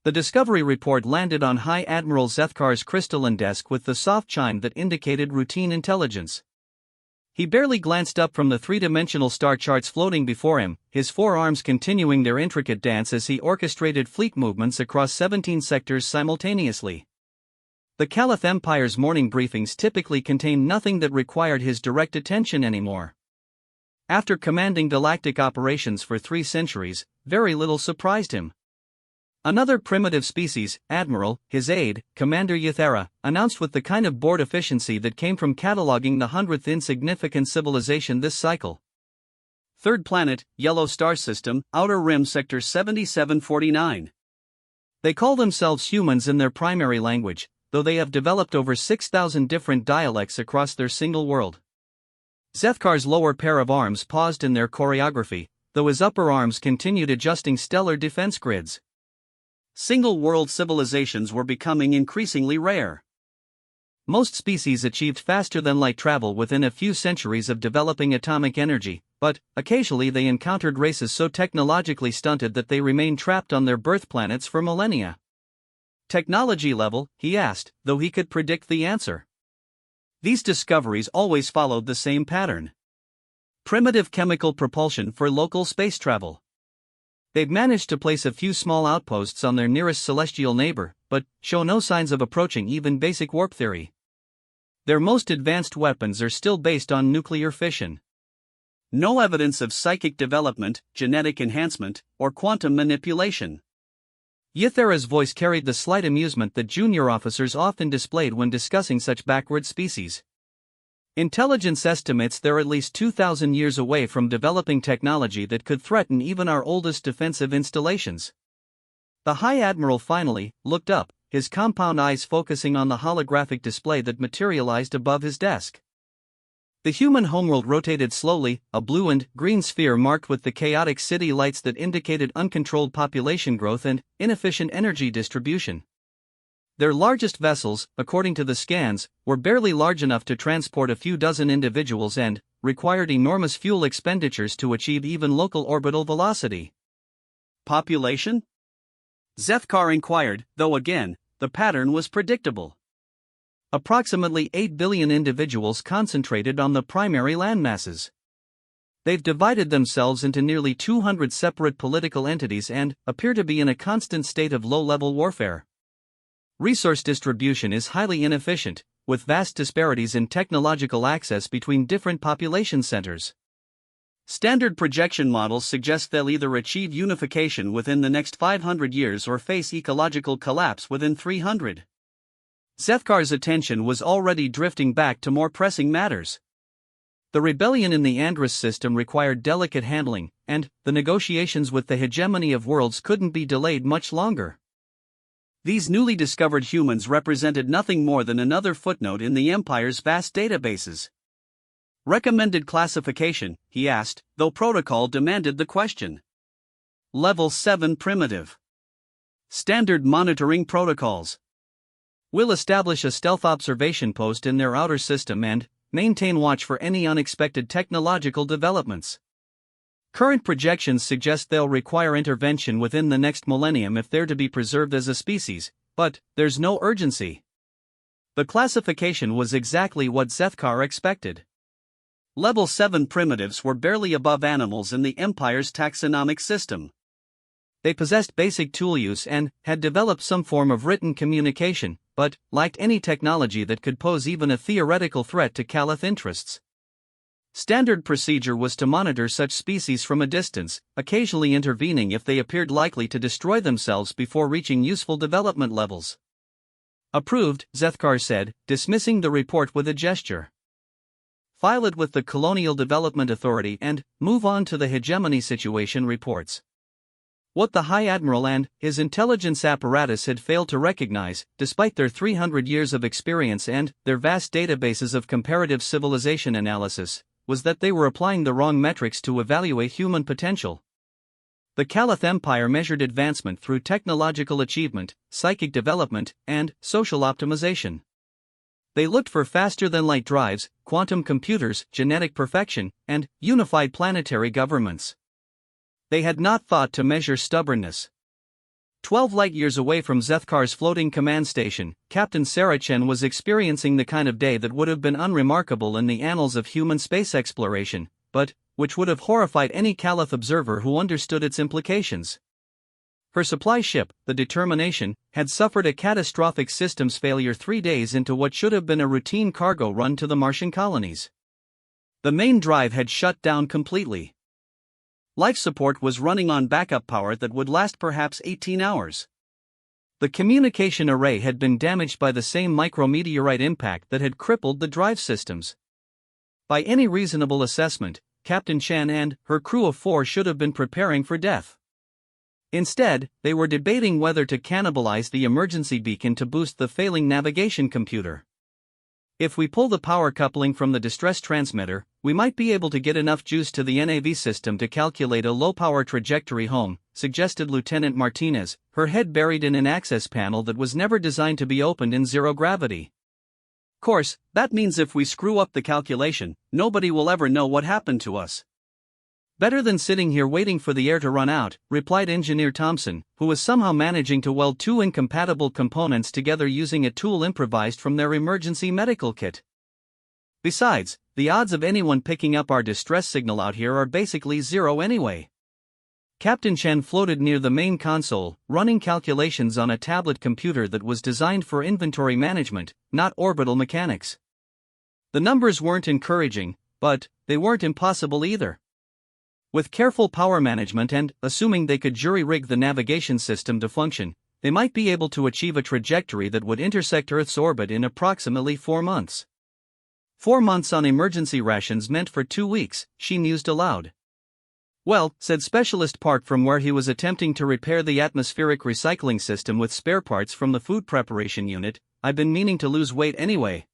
The discovery report landed on High Admiral Zethkar's crystalline desk with the soft chime that indicated routine intelligence. He barely glanced up from the three-dimensional star charts floating before him, his forearms continuing their intricate dance as he orchestrated fleet movements across 17 sectors simultaneously. The Caliph Empire's morning briefings typically contained nothing that required his direct attention anymore. After commanding galactic operations for 3 centuries, very little surprised him. Another primitive species, Admiral, his aide, Commander Yathera, announced with the kind of bored efficiency that came from cataloging the 100th insignificant civilization this cycle. Third planet, Yellow Star System, Outer Rim Sector 7749. They call themselves humans in their primary language, though they have developed over 6,000 different dialects across their single world. Zethkar's lower pair of arms paused in their choreography, though his upper arms continued adjusting stellar defense grids. Single-world civilizations were becoming increasingly rare. Most species achieved faster-than-light travel within a few centuries of developing atomic energy, but occasionally they encountered races so technologically stunted that they remained trapped on their birth planets for millennia. Technology level, he asked, though he could predict the answer. These discoveries always followed the same pattern. Primitive chemical propulsion for local space travel. They've managed to place a few small outposts on their nearest celestial neighbor, but show no signs of approaching even basic warp theory. Their most advanced weapons are still based on nuclear fission. No evidence of psychic development, genetic enhancement, or quantum manipulation. Yathera's voice carried the slight amusement that junior officers often displayed when discussing such backward species. Intelligence estimates they're at least 2,000 years away from developing technology that could threaten even our oldest defensive installations. The High Admiral finally looked up, his compound eyes focusing on the holographic display that materialized above his desk. The human homeworld rotated slowly, a blue and green sphere marked with the chaotic city lights that indicated uncontrolled population growth and inefficient energy distribution. Their largest vessels, according to the scans, were barely large enough to transport a few dozen individuals and required enormous fuel expenditures to achieve even local orbital velocity. Population? Zethkar inquired, though again, the pattern was predictable. Approximately 8 billion individuals concentrated on the primary landmasses. They've divided themselves into nearly 200 separate political entities and appear to be in a constant state of low-level warfare. Resource distribution is highly inefficient, with vast disparities in technological access between different population centers. Standard projection models suggest they'll either achieve unification within the next 500 years or face ecological collapse within 300. Zethkar's attention was already drifting back to more pressing matters. The rebellion in the Andrus system required delicate handling, and the negotiations with the hegemony of worlds couldn't be delayed much longer. These newly discovered humans represented nothing more than another footnote in the Empire's vast databases. Recommended classification, he asked, though protocol demanded the question. Level 7 Primitive. Standard monitoring protocols. We'll establish a stealth observation post in their outer system and maintain watch for any unexpected technological developments. Current projections suggest they'll require intervention within the next millennium if they're to be preserved as a species, but there's no urgency. The classification was exactly what Zethkar expected. Level 7 primitives were barely above animals in the Empire's taxonomic system. They possessed basic tool use and had developed some form of written communication, but lacked any technology that could pose even a theoretical threat to Caliph interests. Standard procedure was to monitor such species from a distance, occasionally intervening if they appeared likely to destroy themselves before reaching useful development levels. Approved, Zethkar said, dismissing the report with a gesture. File it with the Colonial Development Authority and move on to the hegemony situation reports. What the High Admiral and his intelligence apparatus had failed to recognize, despite their 300 years of experience and their vast databases of comparative civilization analysis, was that they were applying the wrong metrics to evaluate human potential. The Caliph Empire measured advancement through technological achievement, psychic development, and social optimization. They looked for faster-than-light drives, quantum computers, genetic perfection, and unified planetary governments. They had not thought to measure stubbornness. 12 light-years away from Zethkar's floating command station, Captain Saracen was experiencing the kind of day that would have been unremarkable in the annals of human space exploration, but which would have horrified any Caliph observer who understood its implications. Her supply ship, the Determination, had suffered a catastrophic systems failure 3 days into what should have been a routine cargo run to the Martian colonies. The main drive had shut down completely. Life support was running on backup power that would last perhaps 18 hours. The communication array had been damaged by the same micrometeorite impact that had crippled the drive systems. By any reasonable assessment, Captain Chen and her crew of 4 should have been preparing for death. Instead, they were debating whether to cannibalize the emergency beacon to boost the failing navigation computer. If we pull the power coupling from the distress transmitter, we might be able to get enough juice to the NAV system to calculate a low-power trajectory home, suggested Lieutenant Martinez, her head buried in an access panel that was never designed to be opened in zero gravity. Course, that means if we screw up the calculation, nobody will ever know what happened to us. Better than sitting here waiting for the air to run out, replied Engineer Thompson, who was somehow managing to weld 2 incompatible components together using a tool improvised from their emergency medical kit. Besides, the odds of anyone picking up our distress signal out here are basically zero anyway. Captain Chen floated near the main console, running calculations on a tablet computer that was designed for inventory management, not orbital mechanics. The numbers weren't encouraging, but they weren't impossible either. With careful power management and, assuming they could jury-rig the navigation system to function, they might be able to achieve a trajectory that would intersect Earth's orbit in approximately 4 months. 4 months on emergency rations meant for 2 weeks, she mused aloud. Well, said Specialist Park from where he was attempting to repair the atmospheric recycling system with spare parts from the food preparation unit, I've been meaning to lose weight anyway.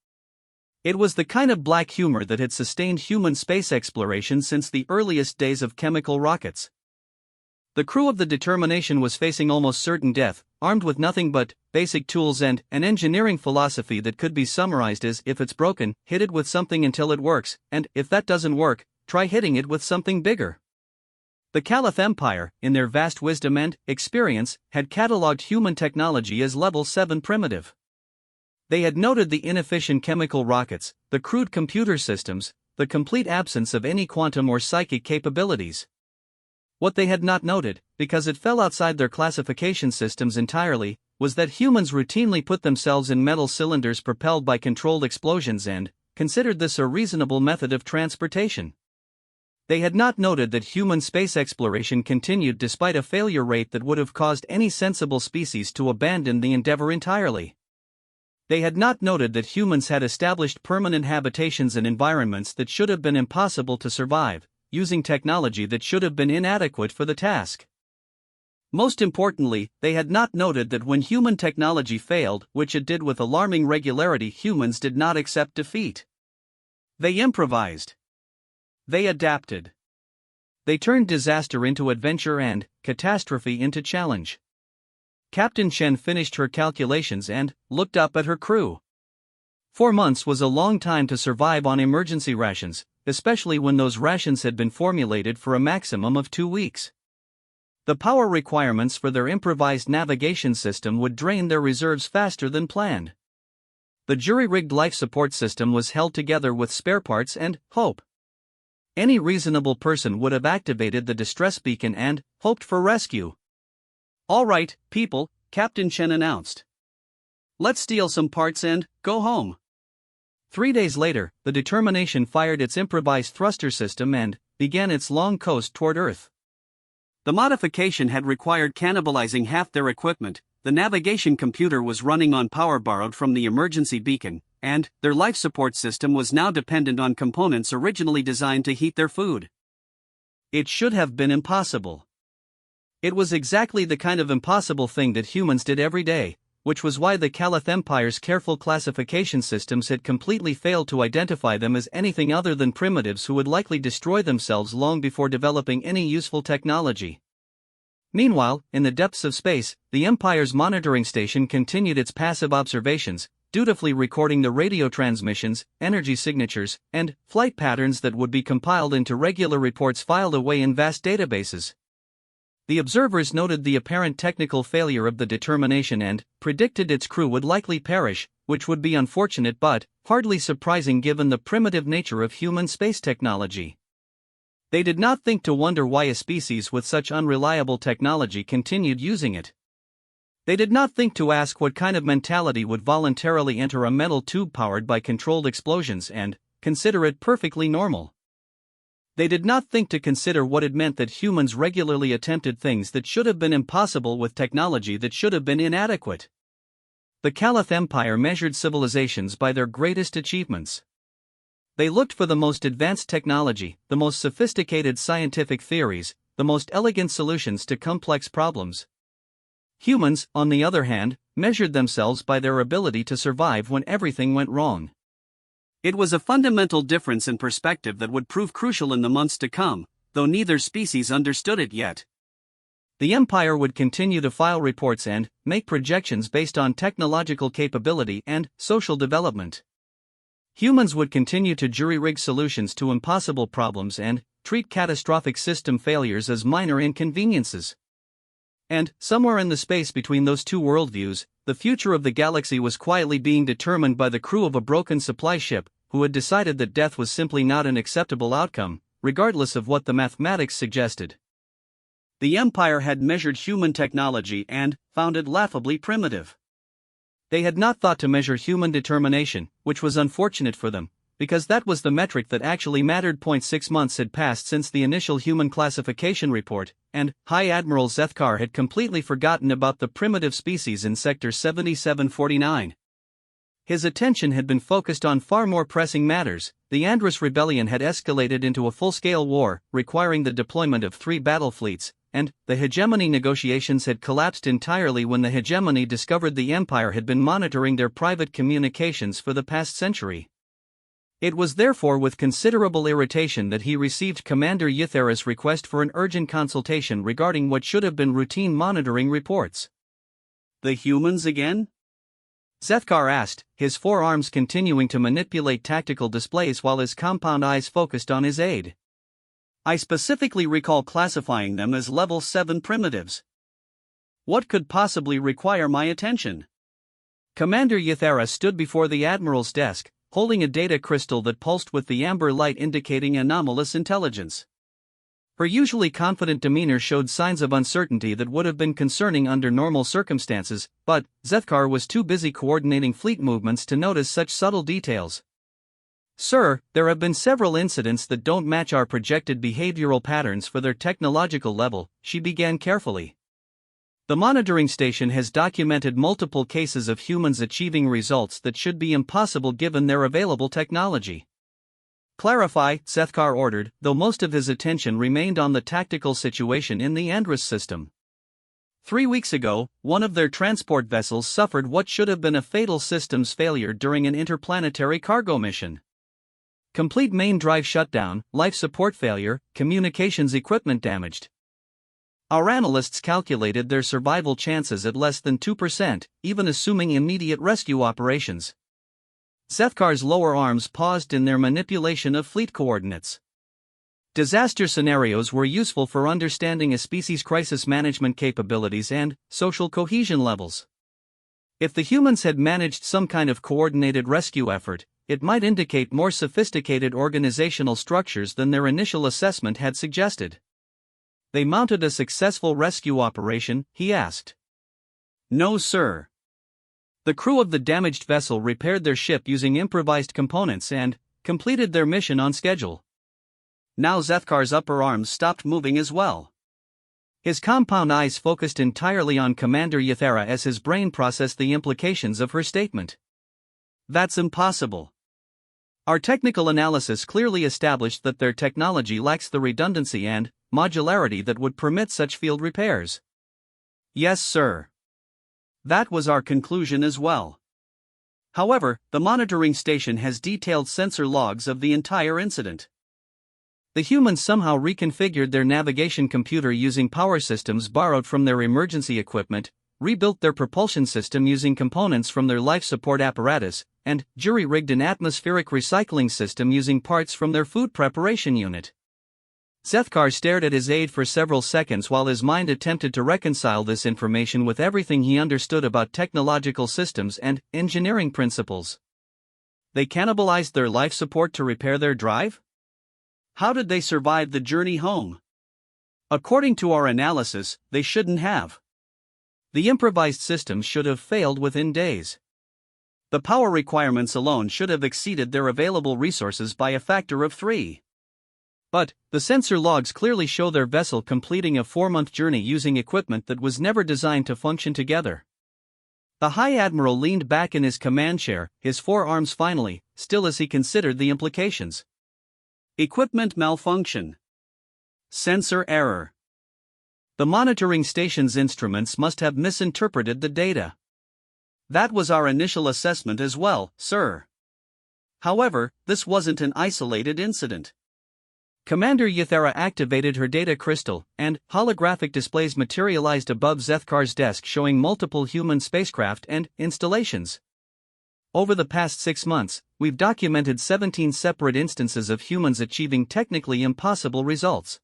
It was the kind of black humor that had sustained human space exploration since the earliest days of chemical rockets. The crew of the Determination was facing almost certain death, armed with nothing but basic tools and an engineering philosophy that could be summarized as, if it's broken, hit it with something until it works, and if that doesn't work, try hitting it with something bigger. The Caliph Empire, in their vast wisdom and experience, had catalogued human technology as level 7 primitive. They had noted the inefficient chemical rockets, the crude computer systems, the complete absence of any quantum or psychic capabilities. What they had not noted, because it fell outside their classification systems entirely, was that humans routinely put themselves in metal cylinders propelled by controlled explosions and considered this a reasonable method of transportation. They had not noted that human space exploration continued despite a failure rate that would have caused any sensible species to abandon the endeavor entirely. They had not noted that humans had established permanent habitations and environments that should have been impossible to survive, using technology that should have been inadequate for the task. Most importantly, they had not noted that when human technology failed, which it did with alarming regularity, humans did not accept defeat. They improvised. They adapted. They turned disaster into adventure and catastrophe into challenge. Captain Chen finished her calculations and looked up at her crew. 4 months was a long time to survive on emergency rations, especially when those rations had been formulated for a maximum of 2 weeks. The power requirements for their improvised navigation system would drain their reserves faster than planned. The jury-rigged life support system was held together with spare parts and hope. Any reasonable person would have activated the distress beacon and hoped for rescue. All right, people, Captain Chen announced. Let's steal some parts and go home. 3 days later, the Determination fired its improvised thruster system and began its long coast toward Earth. The modification had required cannibalizing half their equipment. The navigation computer was running on power borrowed from the emergency beacon, and their life support system was now dependent on components originally designed to heat their food. It should have been impossible. It was exactly the kind of impossible thing that humans did every day, which was why the Caliph Empire's careful classification systems had completely failed to identify them as anything other than primitives who would likely destroy themselves long before developing any useful technology. Meanwhile, in the depths of space, the Empire's monitoring station continued its passive observations, dutifully recording the radio transmissions, energy signatures, and flight patterns that would be compiled into regular reports filed away in vast databases. The observers noted the apparent technical failure of the determination and predicted its crew would likely perish, which would be unfortunate but hardly surprising given the primitive nature of human space technology. They did not think to wonder why a species with such unreliable technology continued using it. They did not think to ask what kind of mentality would voluntarily enter a metal tube powered by controlled explosions and consider it perfectly normal. They did not think to consider what it meant that humans regularly attempted things that should have been impossible with technology that should have been inadequate. The Caliph Empire measured civilizations by their greatest achievements. They looked for the most advanced technology, the most sophisticated scientific theories, the most elegant solutions to complex problems. Humans, on the other hand, measured themselves by their ability to survive when everything went wrong. It was a fundamental difference in perspective that would prove crucial in the months to come, though neither species understood it yet. The Empire would continue to file reports and make projections based on technological capability and social development. Humans would continue to jury-rig solutions to impossible problems and treat catastrophic system failures as minor inconveniences. And, somewhere in the space between those two worldviews, the future of the galaxy was quietly being determined by the crew of a broken supply ship, who had decided that death was simply not an acceptable outcome, regardless of what the mathematics suggested. The Empire had measured human technology and found it laughably primitive. They had not thought to measure human determination, which was unfortunate for them, because that was the metric that actually mattered. 6 months had passed since the initial human classification report, and High Admiral Zethkar had completely forgotten about the primitive species in Sector 7749. His attention had been focused on far more pressing matters. The Andrus rebellion had escalated into a full-scale war, requiring the deployment of 3 battle fleets, and the hegemony negotiations had collapsed entirely when the hegemony discovered the Empire had been monitoring their private communications for the past century. It was therefore with considerable irritation that he received Commander Ythera's request for an urgent consultation regarding what should have been routine monitoring reports. "The humans again?" Zethkar asked, his forearms continuing to manipulate tactical displays while his compound eyes focused on his aide. "I specifically recall classifying them as Level 7 primitives. What could possibly require my attention?" Commander Ythera stood before the Admiral's desk, holding a data crystal that pulsed with the amber light indicating anomalous intelligence. Her usually confident demeanor showed signs of uncertainty that would have been concerning under normal circumstances, but Zethkar was too busy coordinating fleet movements to notice such subtle details. "Sir, there have been several incidents that don't match our projected behavioral patterns for their technological level," she began carefully. "The monitoring station has documented multiple cases of humans achieving results that should be impossible given their available technology." "Clarify," Zethkar ordered, though most of his attention remained on the tactical situation in the Andrus system. 3 weeks ago, one of their transport vessels suffered what should have been a fatal systems failure during an interplanetary cargo mission. Complete main drive shutdown, life support failure, communications equipment damaged. Our analysts calculated their survival chances at less than 2%, even assuming immediate rescue operations. Zethkar's lower arms paused in their manipulation of fleet coordinates. Disaster scenarios were useful for understanding a species' crisis management capabilities and social cohesion levels. If the humans had managed some kind of coordinated rescue effort, it might indicate more sophisticated organizational structures than their initial assessment had suggested. "They mounted a successful rescue operation?" he asked. "No, sir. The crew of the damaged vessel repaired their ship using improvised components and completed their mission on schedule." Now Zethkar's upper arms stopped moving as well. His compound eyes focused entirely on Commander Ythera as his brain processed the implications of her statement. "That's impossible. Our technical analysis clearly established that their technology lacks the redundancy and modularity that would permit such field repairs." "Yes, sir. That was our conclusion as well. However, the monitoring station has detailed sensor logs of the entire incident. The humans somehow reconfigured their navigation computer using power systems borrowed from their emergency equipment, rebuilt their propulsion system using components from their life support apparatus, and jury-rigged an atmospheric recycling system using parts from their food preparation unit. Zethkar stared at his aide for several seconds while his mind attempted to reconcile this information with everything he understood about technological systems and engineering principles. They cannibalized their life support to repair their drive? How did they survive the journey home? According to our analysis, they shouldn't have. The improvised systems should have failed within days. The power requirements alone should have exceeded their available resources by a factor of 3. But, the sensor logs clearly show their vessel completing a 4-month journey using equipment that was never designed to function together. The High Admiral leaned back in his command chair, his forearms finally, still as he considered the implications. Equipment malfunction. Sensor error. The monitoring station's instruments must have misinterpreted the data. That was our initial assessment as well, sir. However, this wasn't an isolated incident. Commander Yathera activated her data crystal, and holographic displays materialized above Zethkar's desk showing multiple human spacecraft and installations. Over the past 6 months, we've documented 17 separate instances of humans achieving technically impossible results.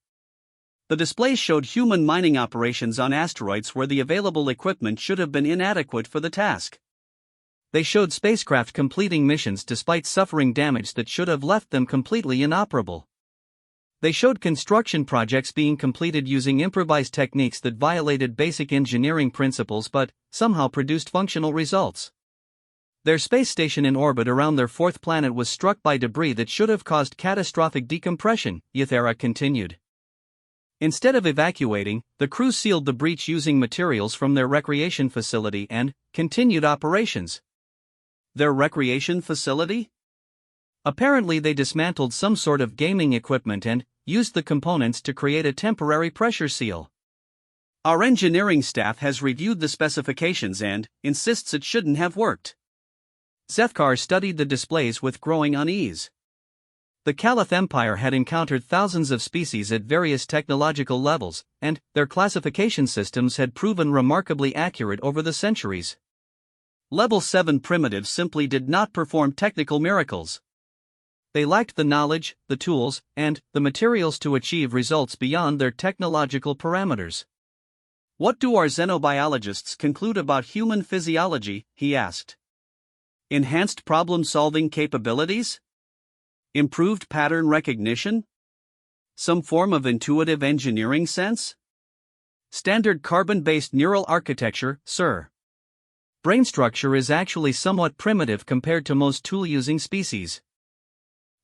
The displays showed human mining operations on asteroids where the available equipment should have been inadequate for the task. They showed spacecraft completing missions despite suffering damage that should have left them completely inoperable. They showed construction projects being completed using improvised techniques that violated basic engineering principles but somehow produced functional results. Their space station in orbit around their 4th planet was struck by debris that should have caused catastrophic decompression, Yathera continued. Instead of evacuating, the crew sealed the breach using materials from their recreation facility and continued operations. Their recreation facility? Apparently they dismantled some sort of gaming equipment and used the components to create a temporary pressure seal. Our engineering staff has reviewed the specifications and insists it shouldn't have worked. Zethkar studied the displays with growing unease. The Caliph Empire had encountered thousands of species at various technological levels, and their classification systems had proven remarkably accurate over the centuries. Level 7 primitives simply did not perform technical miracles. They lacked the knowledge, the tools, and the materials to achieve results beyond their technological parameters. What do our xenobiologists conclude about human physiology? He asked. Enhanced problem-solving capabilities? Improved pattern recognition? Some form of intuitive engineering sense? Standard carbon-based neural architecture, sir. Brain structure is actually somewhat primitive compared to most tool-using species.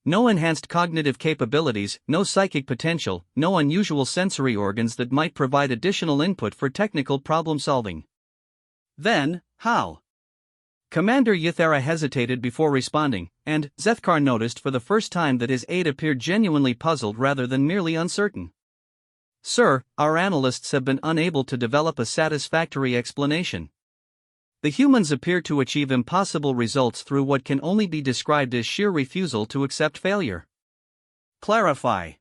No enhanced cognitive capabilities, no psychic potential, no unusual sensory organs that might provide additional input for technical problem-solving. Then, how? Commander Yathera hesitated before responding, and Zethkar noticed for the first time that his aide appeared genuinely puzzled rather than merely uncertain. Sir, our analysts have been unable to develop a satisfactory explanation. The humans appear to achieve impossible results through what can only be described as sheer refusal to accept failure. Clarify.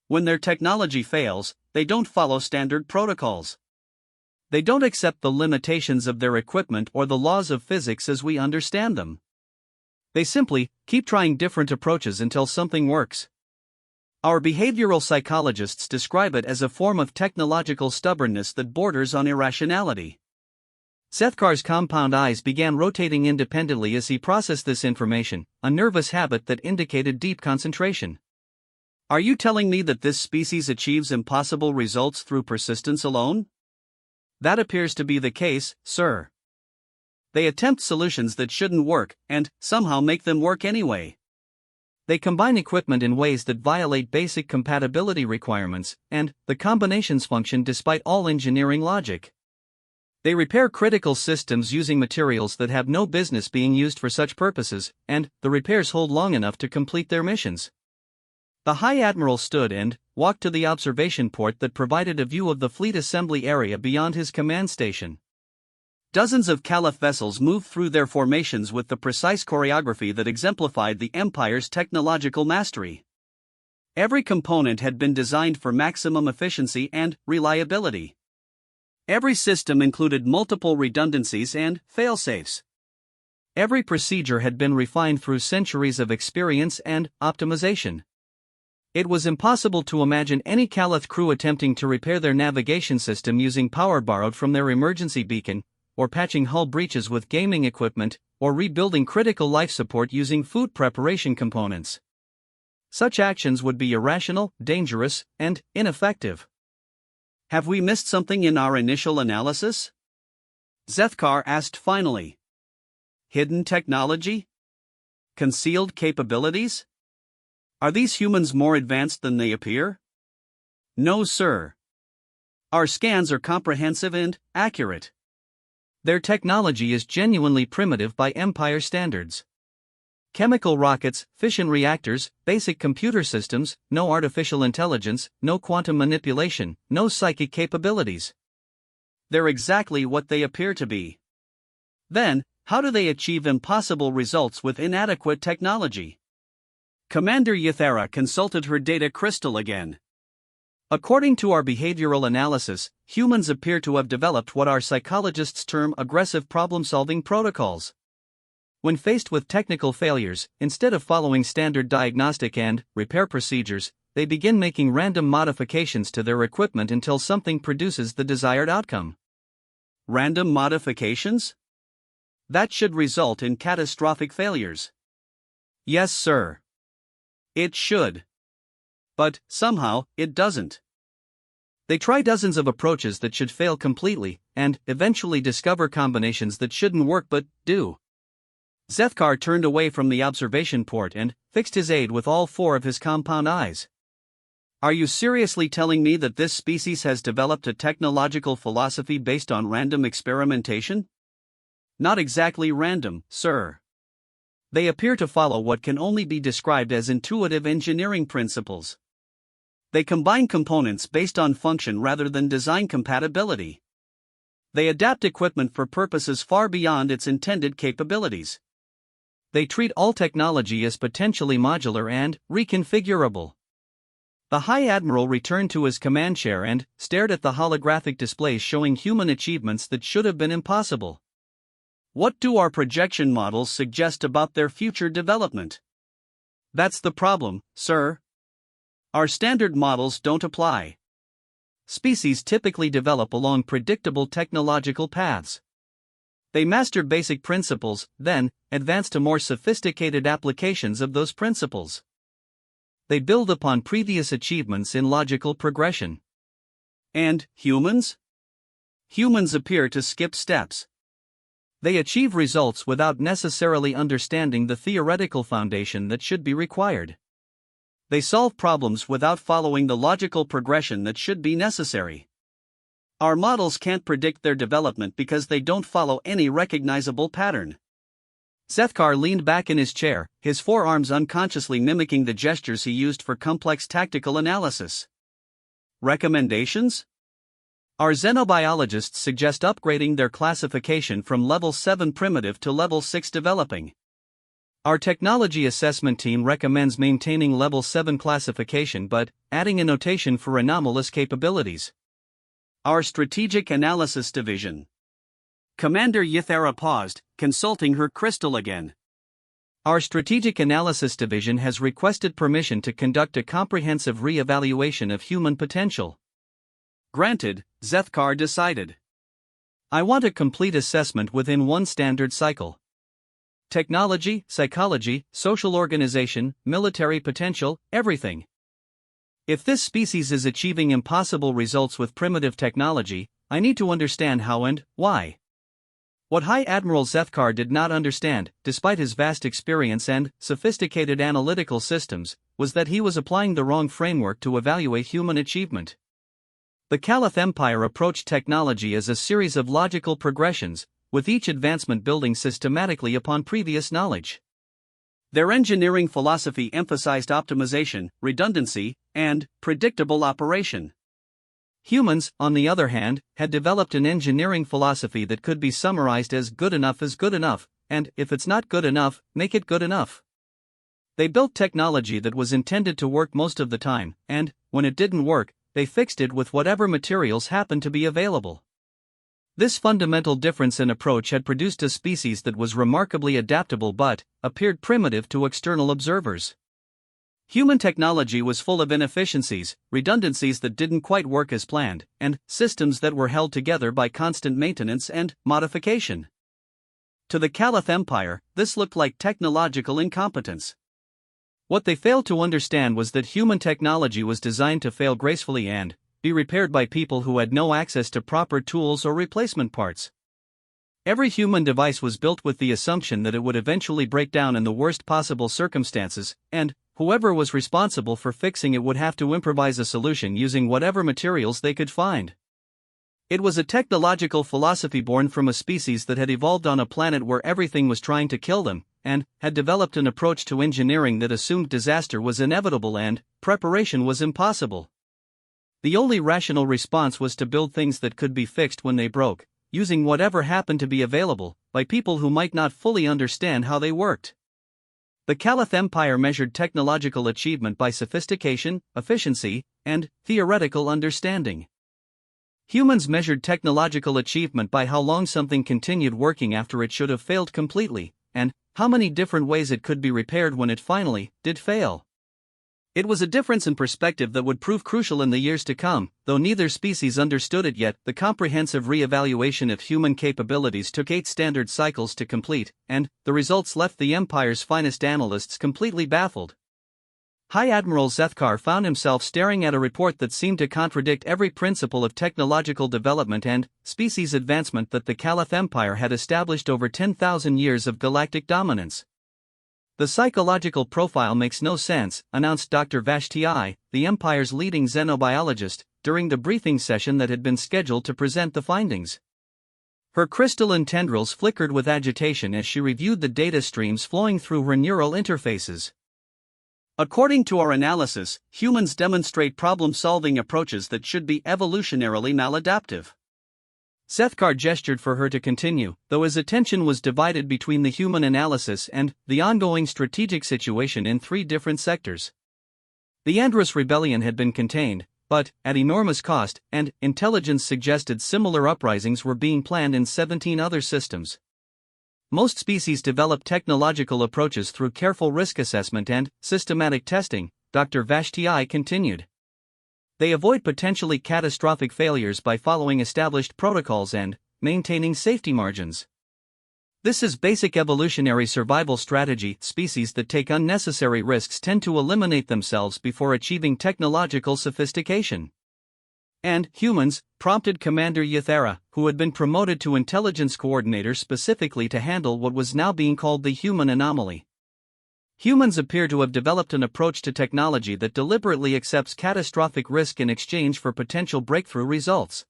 When their technology fails, they don't follow standard protocols. They don't accept the limitations of their equipment or the laws of physics as we understand them. They simply keep trying different approaches until something works. Our behavioral psychologists describe it as a form of technological stubbornness that borders on irrationality. Zethkar's compound eyes began rotating independently as he processed this information, a nervous habit that indicated deep concentration. Are you telling me that this species achieves impossible results through persistence alone? That appears to be the case, sir. They attempt solutions that shouldn't work, and somehow make them work anyway. They combine equipment in ways that violate basic compatibility requirements, and the combinations function despite all engineering logic. They repair critical systems using materials that have no business being used for such purposes, and the repairs hold long enough to complete their missions. The High Admiral stood and walked to the observation port that provided a view of the fleet assembly area beyond his command station. Dozens of Caliph vessels moved through their formations with the precise choreography that exemplified the Empire's technological mastery. Every component had been designed for maximum efficiency and reliability. Every system included multiple redundancies and fail-safes. Every procedure had been refined through centuries of experience and optimization. It was impossible to imagine any Caliph crew attempting to repair their navigation system using power borrowed from their emergency beacon, or patching hull breaches with gaming equipment, or rebuilding critical life support using food preparation components. Such actions would be irrational, dangerous, and ineffective. Have we missed something in our initial analysis? Zethkar asked finally. Hidden technology? Concealed capabilities? Are these humans more advanced than they appear? No, sir. Our scans are comprehensive and accurate. Their technology is genuinely primitive by Empire standards. Chemical rockets, fission reactors, basic computer systems, no artificial intelligence, no quantum manipulation, no psychic capabilities. They're exactly what they appear to be. Then, how do they achieve impossible results with inadequate technology? Commander Yathara consulted her data crystal again. According to our behavioral analysis, humans appear to have developed what our psychologists term aggressive problem-solving protocols. When faced with technical failures, instead of following standard diagnostic and repair procedures, they begin making random modifications to their equipment until something produces the desired outcome. Random modifications? That should result in catastrophic failures. Yes, sir. It should. But, somehow, it doesn't. They try dozens of approaches that should fail completely, and eventually discover combinations that shouldn't work but do. Zethkar turned away from the observation port and fixed his aide with all four of his compound eyes. Are you seriously telling me that this species has developed a technological philosophy based on random experimentation? Not exactly random, sir. They appear to follow what can only be described as intuitive engineering principles. They combine components based on function rather than design compatibility. They adapt equipment for purposes far beyond its intended capabilities. They treat all technology as potentially modular and reconfigurable. The High Admiral returned to his command chair and stared at the holographic displays showing human achievements that should have been impossible. What do our projection models suggest about their future development? That's the problem, sir. Our standard models don't apply. Species typically develop along predictable technological paths. They master basic principles, then advance to more sophisticated applications of those principles. They build upon previous achievements in logical progression. And humans? Humans appear to skip steps. They achieve results without necessarily understanding the theoretical foundation that should be required. They solve problems without following the logical progression that should be necessary. Our models can't predict their development because they don't follow any recognizable pattern. Zethkar leaned back in his chair, his forearms unconsciously mimicking the gestures he used for complex tactical analysis. Recommendations? Our xenobiologists suggest upgrading their classification from level 7 primitive to level 6 developing. Our technology assessment team recommends maintaining level 7 classification but adding a notation for anomalous capabilities. Our strategic analysis division. Commander Yathara paused, consulting her crystal again. Our strategic analysis division has requested permission to conduct a comprehensive re-evaluation of human potential. Granted, Zethkar decided. I want a complete assessment within one standard cycle. Technology, psychology, social organization, military potential, everything. If this species is achieving impossible results with primitive technology, I need to understand how and why. What High Admiral Zethkar did not understand, despite his vast experience and sophisticated analytical systems, was that he was applying the wrong framework to evaluate human achievement. The Caliph Empire approached technology as a series of logical progressions, with each advancement building systematically upon previous knowledge. Their engineering philosophy emphasized optimization, redundancy, and predictable operation. Humans, on the other hand, had developed an engineering philosophy that could be summarized as good enough is good enough, and if it's not good enough, make it good enough. They built technology that was intended to work most of the time, and, when it didn't work, they fixed it with whatever materials happened to be available. This fundamental difference in approach had produced a species that was remarkably adaptable but appeared primitive to external observers. Human technology was full of inefficiencies, redundancies that didn't quite work as planned, and systems that were held together by constant maintenance and modification. To the Caliph Empire, this looked like technological incompetence. What they failed to understand was that human technology was designed to fail gracefully and be repaired by people who had no access to proper tools or replacement parts. Every human device was built with the assumption that it would eventually break down in the worst possible circumstances, and whoever was responsible for fixing it would have to improvise a solution using whatever materials they could find. It was a technological philosophy born from a species that had evolved on a planet where everything was trying to kill them, and had developed an approach to engineering that assumed disaster was inevitable and preparation was impossible. The only rational response was to build things that could be fixed when they broke, using whatever happened to be available, by people who might not fully understand how they worked. The Caliph Empire measured technological achievement by sophistication, efficiency, and theoretical understanding. Humans measured technological achievement by how long something continued working after it should have failed completely, and how many different ways it could be repaired when it finally did fail. It was a difference in perspective that would prove crucial in the years to come, though neither species understood it yet. The comprehensive re-evaluation of human capabilities took 8 standard cycles to complete, and the results left the Empire's finest analysts completely baffled. High Admiral Zethkar found himself staring at a report that seemed to contradict every principle of technological development and species advancement that the Caliph Empire had established over 10,000 years of galactic dominance. The psychological profile makes no sense, announced Dr. Vashti, the Empire's leading xenobiologist, during the briefing session that had been scheduled to present the findings. Her crystalline tendrils flickered with agitation as she reviewed the data streams flowing through her neural interfaces. According to our analysis, humans demonstrate problem-solving approaches that should be evolutionarily maladaptive. Zethkar gestured for her to continue, though his attention was divided between the human analysis and the ongoing strategic situation in 3 different sectors. The Andrus rebellion had been contained, but at enormous cost, and intelligence suggested similar uprisings were being planned in 17 other systems. Most species develop technological approaches through careful risk assessment and systematic testing, Dr. Vashti continued. They avoid potentially catastrophic failures by following established protocols and maintaining safety margins. This is basic evolutionary survival strategy. Species that take unnecessary risks tend to eliminate themselves before achieving technological sophistication. And humans, prompted Commander Yathera, who had been promoted to intelligence coordinator specifically to handle what was now being called the human anomaly. Humans appear to have developed an approach to technology that deliberately accepts catastrophic risk in exchange for potential breakthrough results.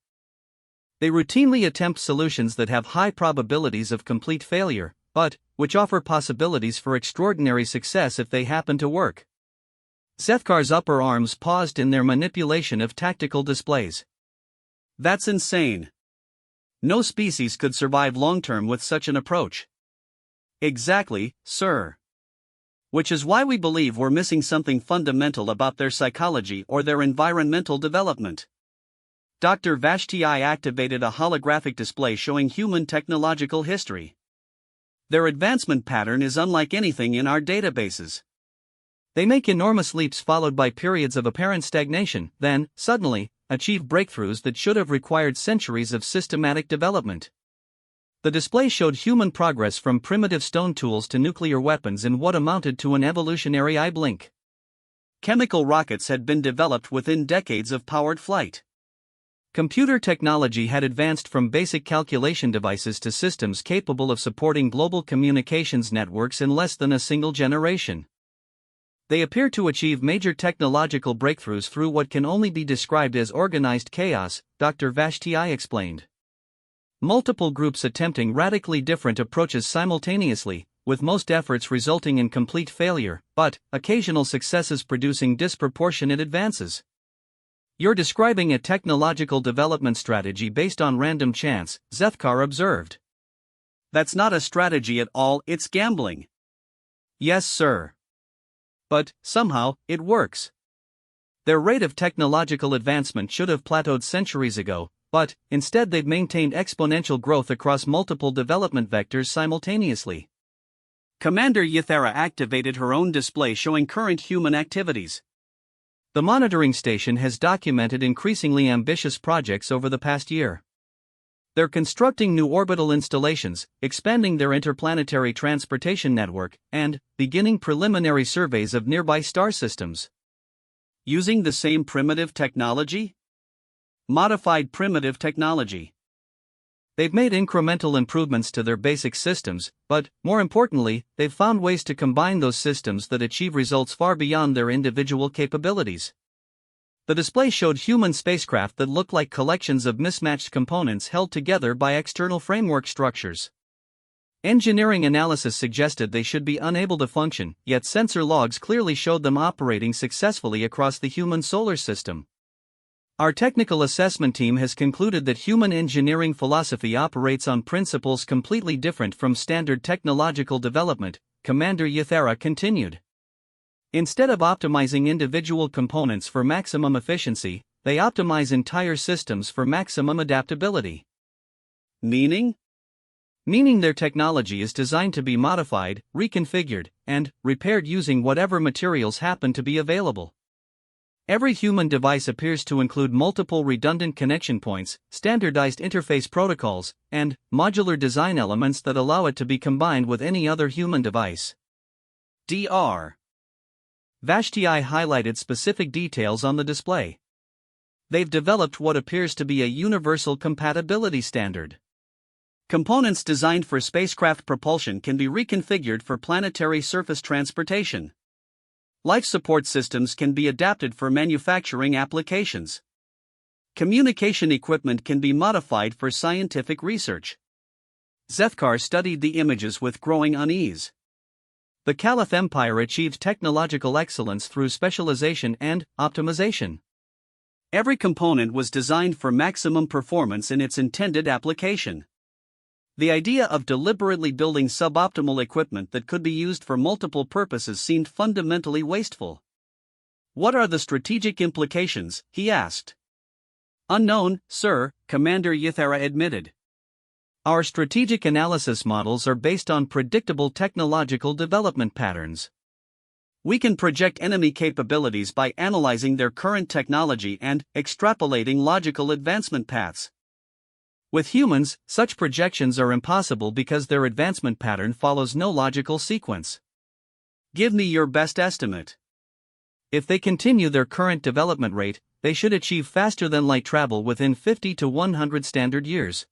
They routinely attempt solutions that have high probabilities of complete failure, but which offer possibilities for extraordinary success if they happen to work. Zethkar's upper arms paused in their manipulation of tactical displays. That's insane. No species could survive long-term with such an approach. Exactly, sir. Which is why we believe we're missing something fundamental about their psychology or their environmental development. Dr. Vashti activated a holographic display showing human technological history. Their advancement pattern is unlike anything in our databases. They make enormous leaps followed by periods of apparent stagnation, then, suddenly, achieve breakthroughs that should have required centuries of systematic development. The display showed human progress from primitive stone tools to nuclear weapons in what amounted to an evolutionary eye blink. Chemical rockets had been developed within decades of powered flight. Computer technology had advanced from basic calculation devices to systems capable of supporting global communications networks in less than a single generation. They appear to achieve major technological breakthroughs through what can only be described as organized chaos, Dr. Vashti explained. Multiple groups attempting radically different approaches simultaneously, with most efforts resulting in complete failure, but occasional successes producing disproportionate advances. You're describing a technological development strategy based on random chance, Zethkar observed. That's not a strategy at all, it's gambling. Yes, sir. But, somehow, it works. Their rate of technological advancement should have plateaued centuries ago, but, instead they've maintained exponential growth across multiple development vectors simultaneously. Commander Ythera activated her own display showing current human activities. The monitoring station has documented increasingly ambitious projects over the past year. They're constructing new orbital installations, expanding their interplanetary transportation network, and beginning preliminary surveys of nearby star systems. Using the same primitive technology? Modified primitive technology. They've made incremental improvements to their basic systems, but, more importantly, they've found ways to combine those systems that achieve results far beyond their individual capabilities. The display showed human spacecraft that looked like collections of mismatched components held together by external framework structures. Engineering analysis suggested they should be unable to function, yet sensor logs clearly showed them operating successfully across the human solar system. Our technical assessment team has concluded that human engineering philosophy operates on principles completely different from standard technological development, Commander Ythera continued. Instead of optimizing individual components for maximum efficiency, they optimize entire systems for maximum adaptability. Meaning? Meaning their technology is designed to be modified, reconfigured, and repaired using whatever materials happen to be available. Every human device appears to include multiple redundant connection points, standardized interface protocols, and modular design elements that allow it to be combined with any other human device. Dr. Vashti highlighted specific details on the display. They've developed what appears to be a universal compatibility standard. Components designed for spacecraft propulsion can be reconfigured for planetary surface transportation. Life support systems can be adapted for manufacturing applications. Communication equipment can be modified for scientific research. Zethkar studied the images with growing unease. The Caliph Empire achieved technological excellence through specialization and optimization. Every component was designed for maximum performance in its intended application. The idea of deliberately building suboptimal equipment that could be used for multiple purposes seemed fundamentally wasteful. What are the strategic implications? He asked. Unknown, sir, Commander Ythera admitted. Our strategic analysis models are based on predictable technological development patterns. We can project enemy capabilities by analyzing their current technology and extrapolating logical advancement paths. With humans, such projections are impossible because their advancement pattern follows no logical sequence. Give me your best estimate. If they continue their current development rate, they should achieve faster than light travel within 50 to 100 standard years.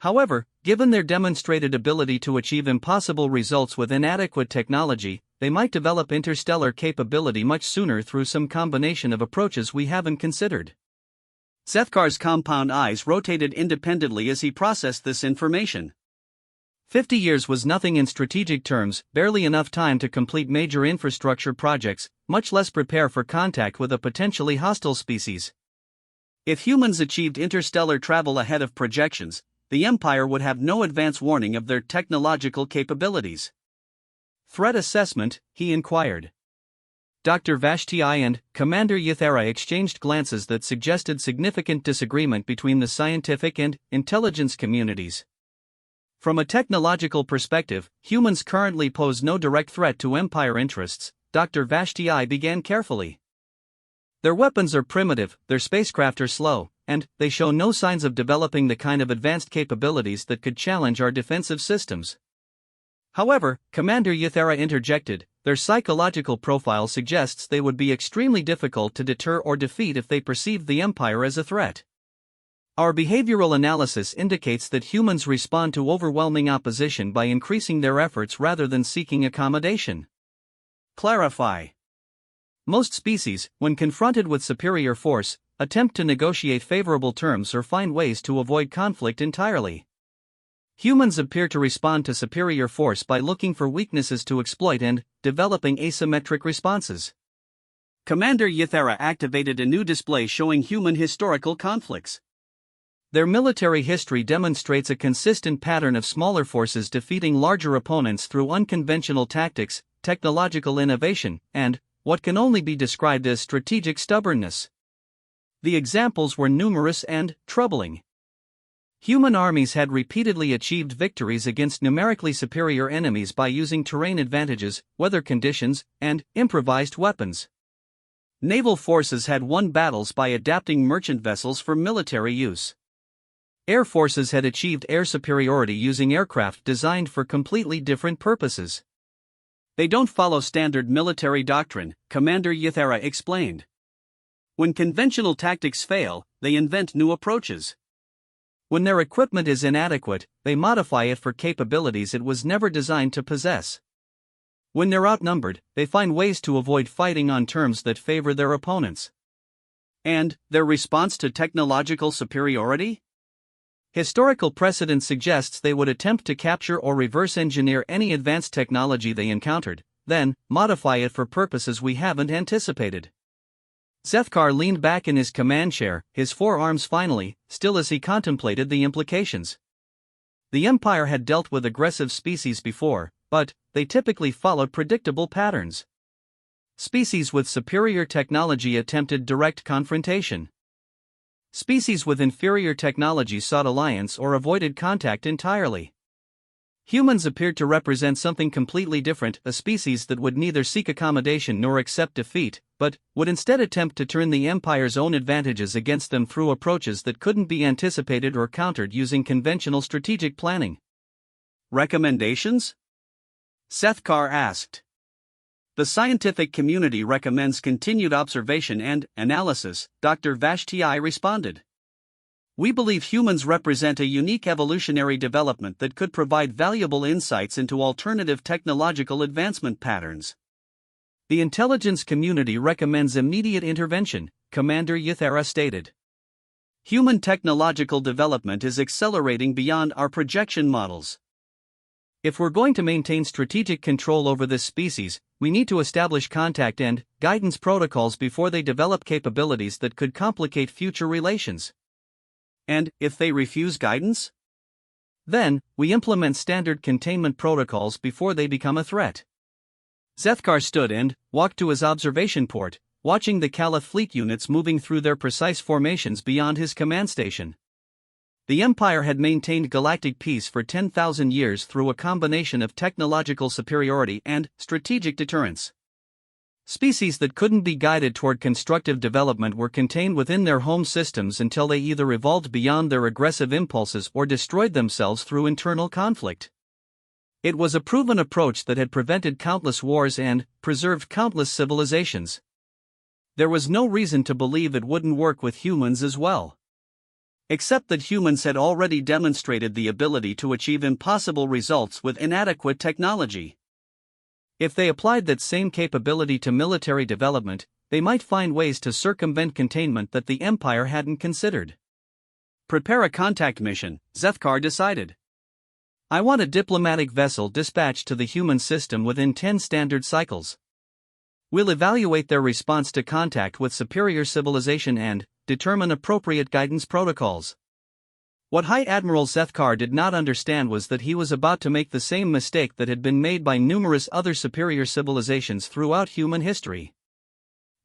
However, given their demonstrated ability to achieve impossible results with inadequate technology, they might develop interstellar capability much sooner through some combination of approaches we haven't considered. Zethkar's compound eyes rotated independently as he processed this information. 50 years was nothing in strategic terms, barely enough time to complete major infrastructure projects, much less prepare for contact with a potentially hostile species. If humans achieved interstellar travel ahead of projections, the Empire would have no advance warning of their technological capabilities. Threat assessment, he inquired. Dr. Vashti and Commander Ythera exchanged glances that suggested significant disagreement between the scientific and intelligence communities. From a technological perspective, humans currently pose no direct threat to Empire interests, Dr. Vashti began carefully. Their weapons are primitive, their spacecraft are slow, and they show no signs of developing the kind of advanced capabilities that could challenge our defensive systems. However, Commander Ythera interjected, their psychological profile suggests they would be extremely difficult to deter or defeat if they perceived the Empire as a threat. Our behavioral analysis indicates that humans respond to overwhelming opposition by increasing their efforts rather than seeking accommodation. Clarify. Most species, when confronted with superior force, attempt to negotiate favorable terms or find ways to avoid conflict entirely. Humans appear to respond to superior force by looking for weaknesses to exploit and developing asymmetric responses. Commander Ythera activated a new display showing human historical conflicts. Their military history demonstrates a consistent pattern of smaller forces defeating larger opponents through unconventional tactics, technological innovation, and what can only be described as strategic stubbornness. The examples were numerous and troubling. Human armies had repeatedly achieved victories against numerically superior enemies by using terrain advantages, weather conditions, and improvised weapons. Naval forces had won battles by adapting merchant vessels for military use. Air forces had achieved air superiority using aircraft designed for completely different purposes. They don't follow standard military doctrine, Commander Yathera explained. When conventional tactics fail, they invent new approaches. When their equipment is inadequate, they modify it for capabilities it was never designed to possess. When they're outnumbered, they find ways to avoid fighting on terms that favor their opponents. And their response to technological superiority? Historical precedent suggests they would attempt to capture or reverse engineer any advanced technology they encountered, then modify it for purposes we haven't anticipated. Zethkar leaned back in his command chair, his forearms finally still as he contemplated the implications. The Empire had dealt with aggressive species before, but they typically followed predictable patterns. Species with superior technology attempted direct confrontation. Species with inferior technology sought alliance or avoided contact entirely. Humans appeared to represent something completely different, a species that would neither seek accommodation nor accept defeat, but would instead attempt to turn the Empire's own advantages against them through approaches that couldn't be anticipated or countered using conventional strategic planning. Recommendations? Zethkar asked. The scientific community recommends continued observation and analysis, Dr. Vashti responded. We believe humans represent a unique evolutionary development that could provide valuable insights into alternative technological advancement patterns. The intelligence community recommends immediate intervention, Commander Yathera stated. Human technological development is accelerating beyond our projection models. If we're going to maintain strategic control over this species, we need to establish contact and guidance protocols before they develop capabilities that could complicate future relations. And if they refuse guidance? Then, we implement standard containment protocols before they become a threat. Zethkar stood and walked to his observation port, watching the Caliph fleet units moving through their precise formations beyond his command station. The Empire had maintained galactic peace for 10,000 years through a combination of technological superiority and strategic deterrence. Species that couldn't be guided toward constructive development were contained within their home systems until they either evolved beyond their aggressive impulses or destroyed themselves through internal conflict. It was a proven approach that had prevented countless wars and preserved countless civilizations. There was no reason to believe it wouldn't work with humans as well. Except that humans had already demonstrated the ability to achieve impossible results with inadequate technology. If they applied that same capability to military development, they might find ways to circumvent containment that the Empire hadn't considered. Prepare a contact mission, Zethkar decided. I want a diplomatic vessel dispatched to the human system within 10 standard cycles. We'll evaluate their response to contact with superior civilization and determine appropriate guidance protocols. What High Admiral Zethkar did not understand was that he was about to make the same mistake that had been made by numerous other superior civilizations throughout human history.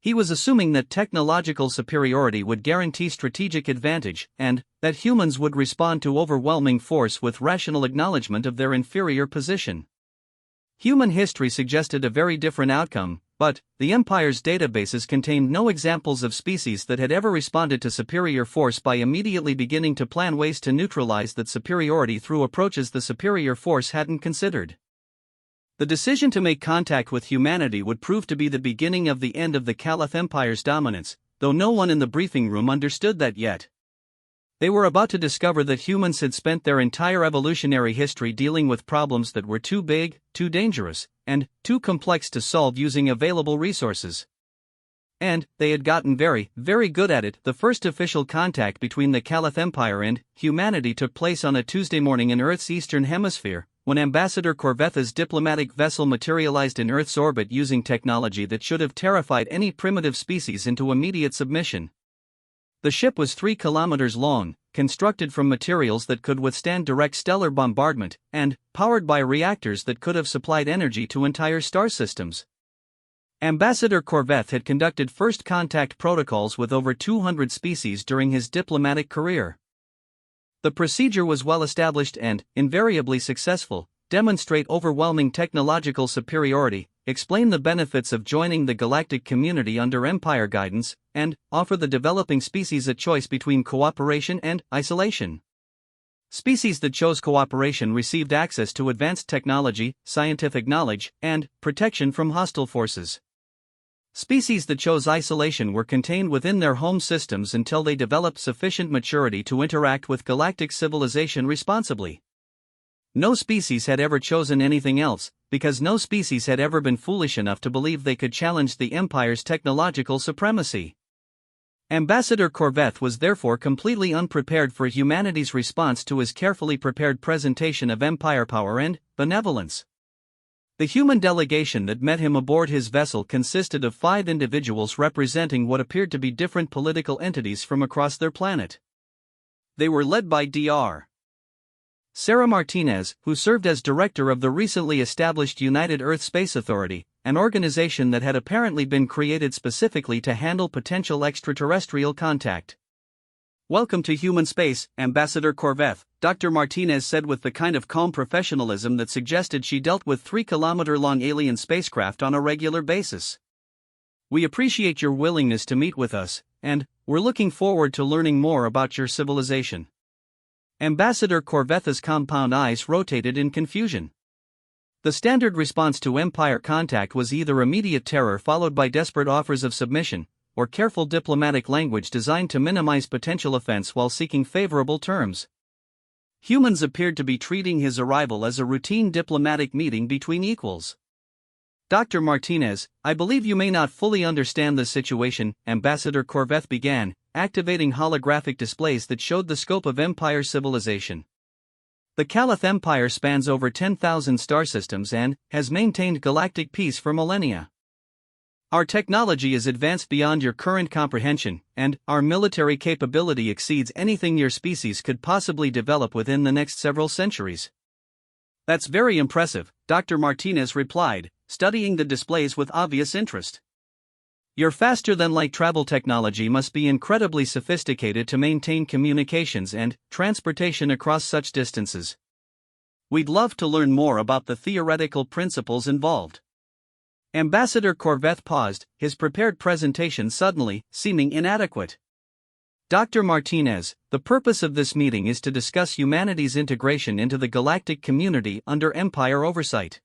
He was assuming that technological superiority would guarantee strategic advantage, and that humans would respond to overwhelming force with rational acknowledgement of their inferior position. Human history suggested a very different outcome, but the Empire's databases contained no examples of species that had ever responded to superior force by immediately beginning to plan ways to neutralize that superiority through approaches the superior force hadn't considered. The decision to make contact with humanity would prove to be the beginning of the end of the Caliph Empire's dominance, though no one in the briefing room understood that yet. They were about to discover that humans had spent their entire evolutionary history dealing with problems that were too big, too dangerous, and too complex to solve using available resources. And they had gotten very, very good at it. The first official contact between the Caliph Empire and humanity took place on a Tuesday morning in Earth's eastern hemisphere, when Ambassador Corvetha's diplomatic vessel materialized in Earth's orbit using technology that should have terrified any primitive species into immediate submission. The ship was 3 kilometers long, constructed from materials that could withstand direct stellar bombardment, and powered by reactors that could have supplied energy to entire star systems. Ambassador Corvette had conducted first contact protocols with over 200 species during his diplomatic career. The procedure was well established and, invariably successful: demonstrate overwhelming technological superiority, explain the benefits of joining the galactic community under Empire guidance, and offer the developing species a choice between cooperation and isolation. Species that chose cooperation received access to advanced technology, scientific knowledge, and protection from hostile forces. Species that chose isolation were contained within their home systems until they developed sufficient maturity to interact with galactic civilization responsibly. No species had ever chosen anything else, because no species had ever been foolish enough to believe they could challenge the Empire's technological supremacy. Ambassador Corveth was therefore completely unprepared for humanity's response to his carefully prepared presentation of Empire power and benevolence. The human delegation that met him aboard his vessel consisted of 5 individuals representing what appeared to be different political entities from across their planet. They were led by Dr. Sarah Martinez, who served as director of the recently established United Earth Space Authority, an organization that had apparently been created specifically to handle potential extraterrestrial contact. "Welcome to human space, Ambassador Corveth," Dr. Martinez said with the kind of calm professionalism that suggested she dealt with 3-kilometer-long alien spacecraft on a regular basis. "We appreciate your willingness to meet with us, and we're looking forward to learning more about your civilization." Ambassador Corveth's compound eyes rotated in confusion. The standard response to Empire contact was either immediate terror followed by desperate offers of submission, or careful diplomatic language designed to minimize potential offense while seeking favorable terms. Humans appeared to be treating his arrival as a routine diplomatic meeting between equals. "Dr. Martinez, I believe you may not fully understand the situation," Ambassador Corveth began, activating holographic displays that showed the scope of Empire civilization. "The Caliph Empire spans over 10,000 star systems and has maintained galactic peace for millennia. Our technology is advanced beyond your current comprehension, and our military capability exceeds anything your species could possibly develop within the next several centuries." "That's very impressive," Dr. Martinez replied, studying the displays with obvious interest. "Your faster-than-light travel technology must be incredibly sophisticated to maintain communications and transportation across such distances. We'd love to learn more about the theoretical principles involved." Ambassador Corveth paused, his prepared presentation suddenly seeming inadequate. "Dr. Martinez, the purpose of this meeting is to discuss humanity's integration into the galactic community under Empire oversight.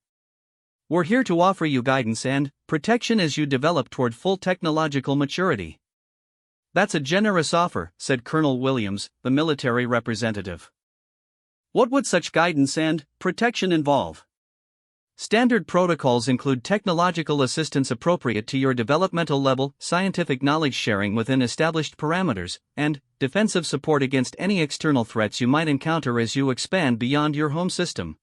We're here to offer you guidance and protection as you develop toward full technological maturity." "That's a generous offer," said Colonel Williams, the military representative. "What would such guidance and protection involve?" "Standard protocols include technological assistance appropriate to your developmental level, scientific knowledge sharing within established parameters, and defensive support against any external threats you might encounter as you expand beyond your home system."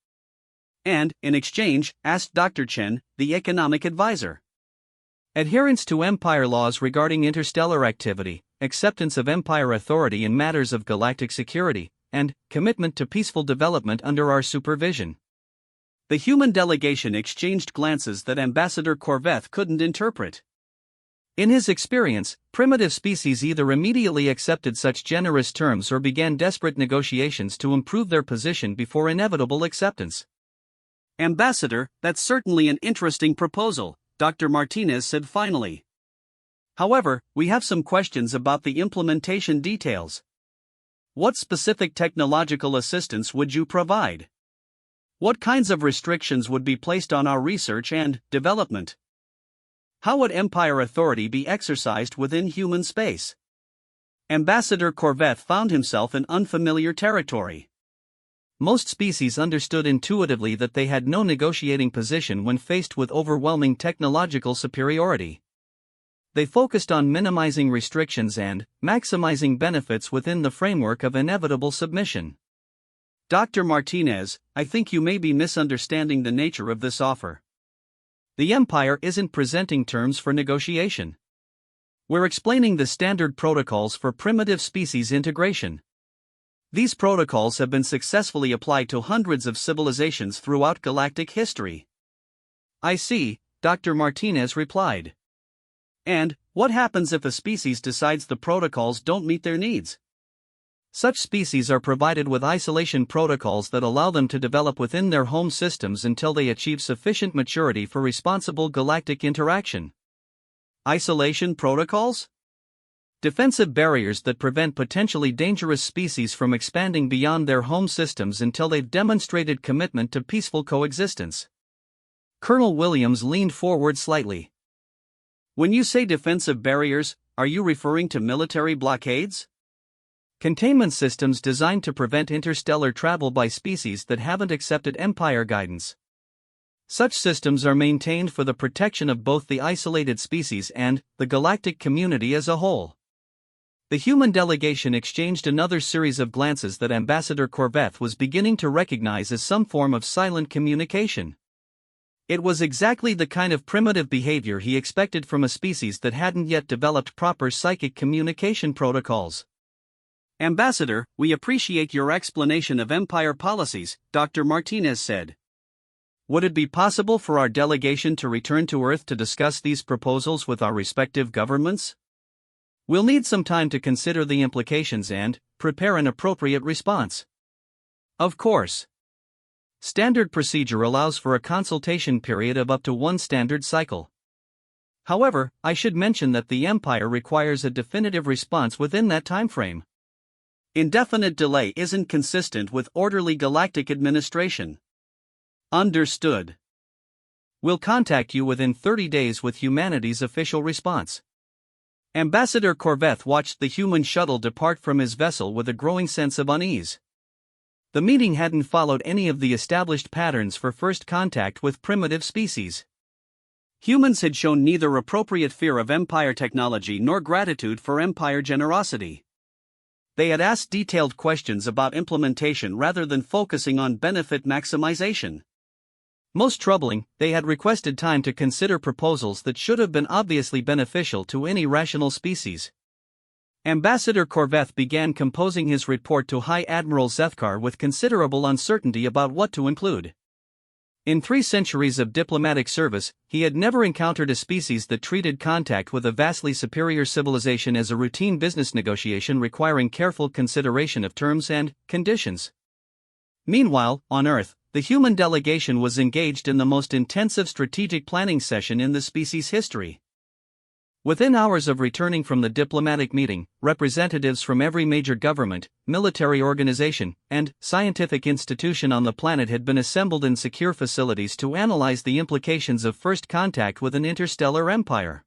"And, in exchange," asked Dr. Chen, the economic advisor. "Adherence to Empire laws regarding interstellar activity, acceptance of Empire authority in matters of galactic security, and commitment to peaceful development under our supervision." The human delegation exchanged glances that Ambassador Corveth couldn't interpret. In his experience, primitive species either immediately accepted such generous terms or began desperate negotiations to improve their position before inevitable acceptance. "Ambassador, that's certainly an interesting proposal," Dr. Martinez said finally. "However, we have some questions about the implementation details. What specific technological assistance would you provide? What kinds of restrictions would be placed on our research and development? How would Empire authority be exercised within human space?" Ambassador Corveth found himself in unfamiliar territory. Most species understood intuitively that they had no negotiating position when faced with overwhelming technological superiority. They focused on minimizing restrictions and maximizing benefits within the framework of inevitable submission. "Dr. Martinez, I think you may be misunderstanding the nature of this offer. The Empire isn't presenting terms for negotiation. We're explaining the standard protocols for primitive species integration. These protocols have been successfully applied to hundreds of civilizations throughout galactic history." "I see," Dr. Martinez replied. "And what happens if a species decides the protocols don't meet their needs?" Such species are provided with isolation protocols that allow them to develop within their home systems until they achieve sufficient maturity for responsible galactic interaction. Isolation protocols? Defensive barriers that prevent potentially dangerous species from expanding beyond their home systems until they've demonstrated commitment to peaceful coexistence. Colonel Williams leaned forward slightly. When you say defensive barriers, are you referring to military blockades? Containment systems designed to prevent interstellar travel by species that haven't accepted Empire guidance. Such systems are maintained for the protection of both the isolated species and the galactic community as a whole. The human delegation exchanged another series of glances that Ambassador Corveth was beginning to recognize as some form of silent communication. It was exactly the kind of primitive behavior he expected from a species that hadn't yet developed proper psychic communication protocols. Ambassador, we appreciate your explanation of Empire policies, Dr. Martinez said. Would it be possible for our delegation to return to Earth to discuss these proposals with our respective governments? We'll need some time to consider the implications and prepare an appropriate response. Of course. Standard procedure allows for a consultation period of up to one standard cycle. However, I should mention that the Empire requires a definitive response within that timeframe. Indefinite delay isn't consistent with orderly galactic administration. Understood. We'll contact you within 30 days with humanity's official response. Ambassador Corveth watched the human shuttle depart from his vessel with a growing sense of unease. The meeting hadn't followed any of the established patterns for first contact with primitive species. Humans had shown neither appropriate fear of Empire technology nor gratitude for Empire generosity. They had asked detailed questions about implementation rather than focusing on benefit maximization. Most troubling, they had requested time to consider proposals that should have been obviously beneficial to any rational species. Ambassador Corveth began composing his report to High Admiral Zethkar with considerable uncertainty about what to include. In 3 centuries of diplomatic service, he had never encountered a species that treated contact with a vastly superior civilization as a routine business negotiation requiring careful consideration of terms and conditions. Meanwhile, on Earth, the human delegation was engaged in the most intensive strategic planning session in the species' history. Within hours of returning from the diplomatic meeting, representatives from every major government, military organization, and scientific institution on the planet had been assembled in secure facilities to analyze the implications of first contact with an interstellar empire.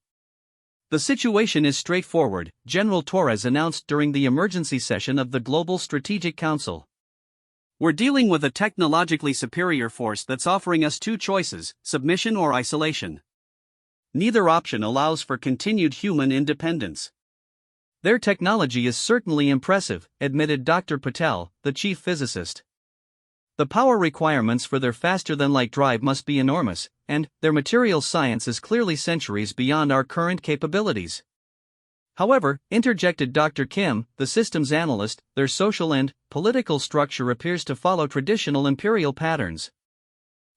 The situation is straightforward, General Torres announced during the emergency session of the Global Strategic Council. We're dealing with a technologically superior force that's offering us 2 choices, submission or isolation. Neither option allows for continued human independence. Their technology is certainly impressive, admitted Dr. Patel, the chief physicist. The power requirements for their faster-than-light drive must be enormous, and their materials science is clearly centuries beyond our current capabilities. However, interjected Dr. Kim, the systems analyst, their social and political structure appears to follow traditional imperial patterns.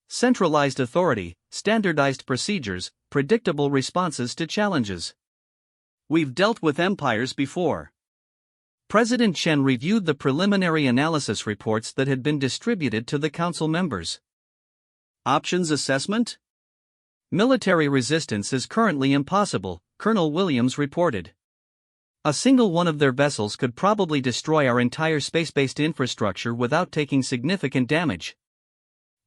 Centralized authority, standardized procedures, predictable responses to challenges. We've dealt with empires before. President Chen reviewed the preliminary analysis reports that had been distributed to the council members. Options assessment? Military resistance is currently impossible, Colonel Williams reported. A single one of their vessels could probably destroy our entire space-based infrastructure without taking significant damage.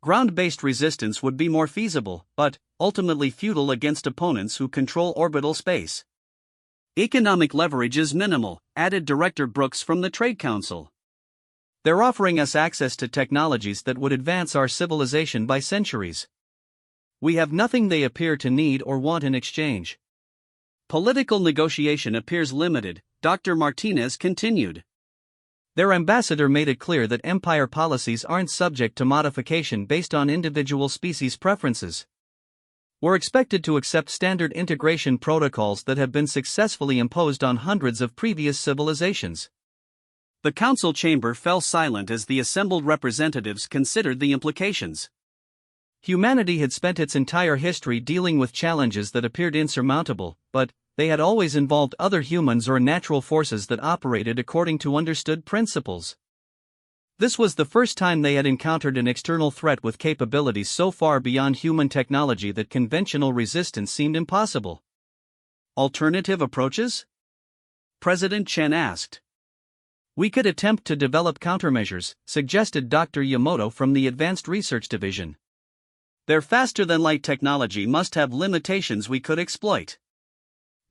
Ground-based resistance would be more feasible, but ultimately futile against opponents who control orbital space. Economic leverage is minimal, added Director Brooks from the Trade Council. They're offering us access to technologies that would advance our civilization by centuries. We have nothing they appear to need or want in exchange. Political negotiation appears limited, Dr. Martinez continued. Their ambassador made it clear that empire policies aren't subject to modification based on individual species preferences. We're expected to accept standard integration protocols that have been successfully imposed on hundreds of previous civilizations. The council chamber fell silent as the assembled representatives considered the implications. Humanity had spent its entire history dealing with challenges that appeared insurmountable, but they had always involved other humans or natural forces that operated according to understood principles. This was the first time they had encountered an external threat with capabilities so far beyond human technology that conventional resistance seemed impossible. Alternative approaches? President Chen asked. We could attempt to develop countermeasures, suggested Dr. Yamoto from the Advanced Research Division. Their faster-than-light technology must have limitations we could exploit.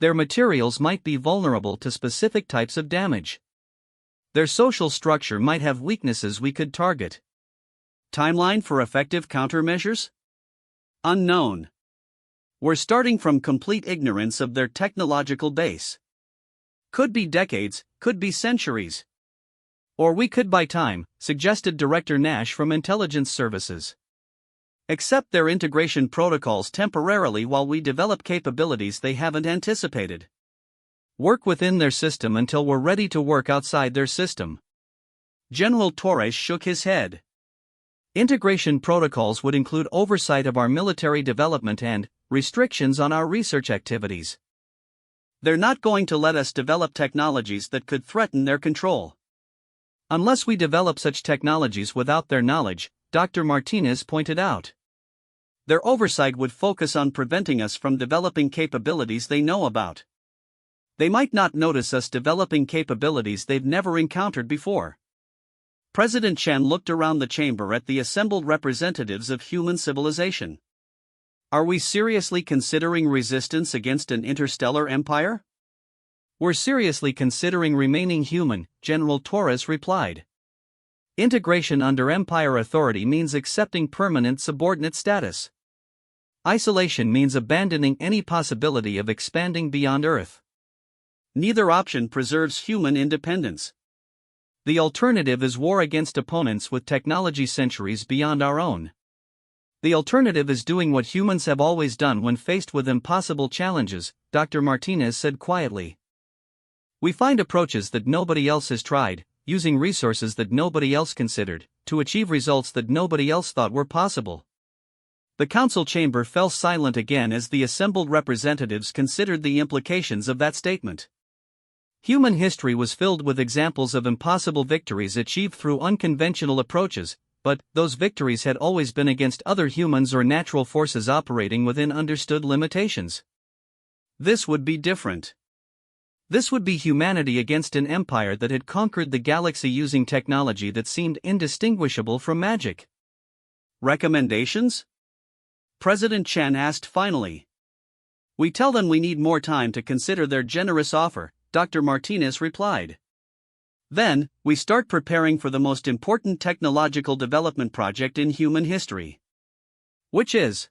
Their materials might be vulnerable to specific types of damage. Their social structure might have weaknesses we could target. Timeline for effective countermeasures? Unknown. We're starting from complete ignorance of their technological base. Could be decades, could be centuries. Or we could buy time, suggested Director Nash from Intelligence Services. Accept their integration protocols temporarily while we develop capabilities they haven't anticipated. Work within their system until we're ready to work outside their system. General Torres shook his head. Integration protocols would include oversight of our military development and restrictions on our research activities. They're not going to let us develop technologies that could threaten their control. Unless we develop such technologies without their knowledge, Dr. Martinez pointed out. Their oversight would focus on preventing us from developing capabilities they know about. They might not notice us developing capabilities they've never encountered before. President Chen looked around the chamber at the assembled representatives of human civilization. Are we seriously considering resistance against an interstellar empire? We're seriously considering remaining human, General Torres replied. Integration under empire authority means accepting permanent subordinate status. Isolation means abandoning any possibility of expanding beyond Earth. Neither option preserves human independence. The alternative is war against opponents with technology centuries beyond our own. The alternative is doing what humans have always done when faced with impossible challenges, Dr. Martinez said quietly. We find approaches that nobody else has tried, using resources that nobody else considered, to achieve results that nobody else thought were possible. The council chamber fell silent again as the assembled representatives considered the implications of that statement. Human history was filled with examples of impossible victories achieved through unconventional approaches, but those victories had always been against other humans or natural forces operating within understood limitations. This would be different. This would be humanity against an empire that had conquered the galaxy using technology that seemed indistinguishable from magic. Recommendations? President Chen asked finally. We tell them we need more time to consider their generous offer, Dr. Martinez replied. Then, we start preparing for the most important technological development project in human history. Which is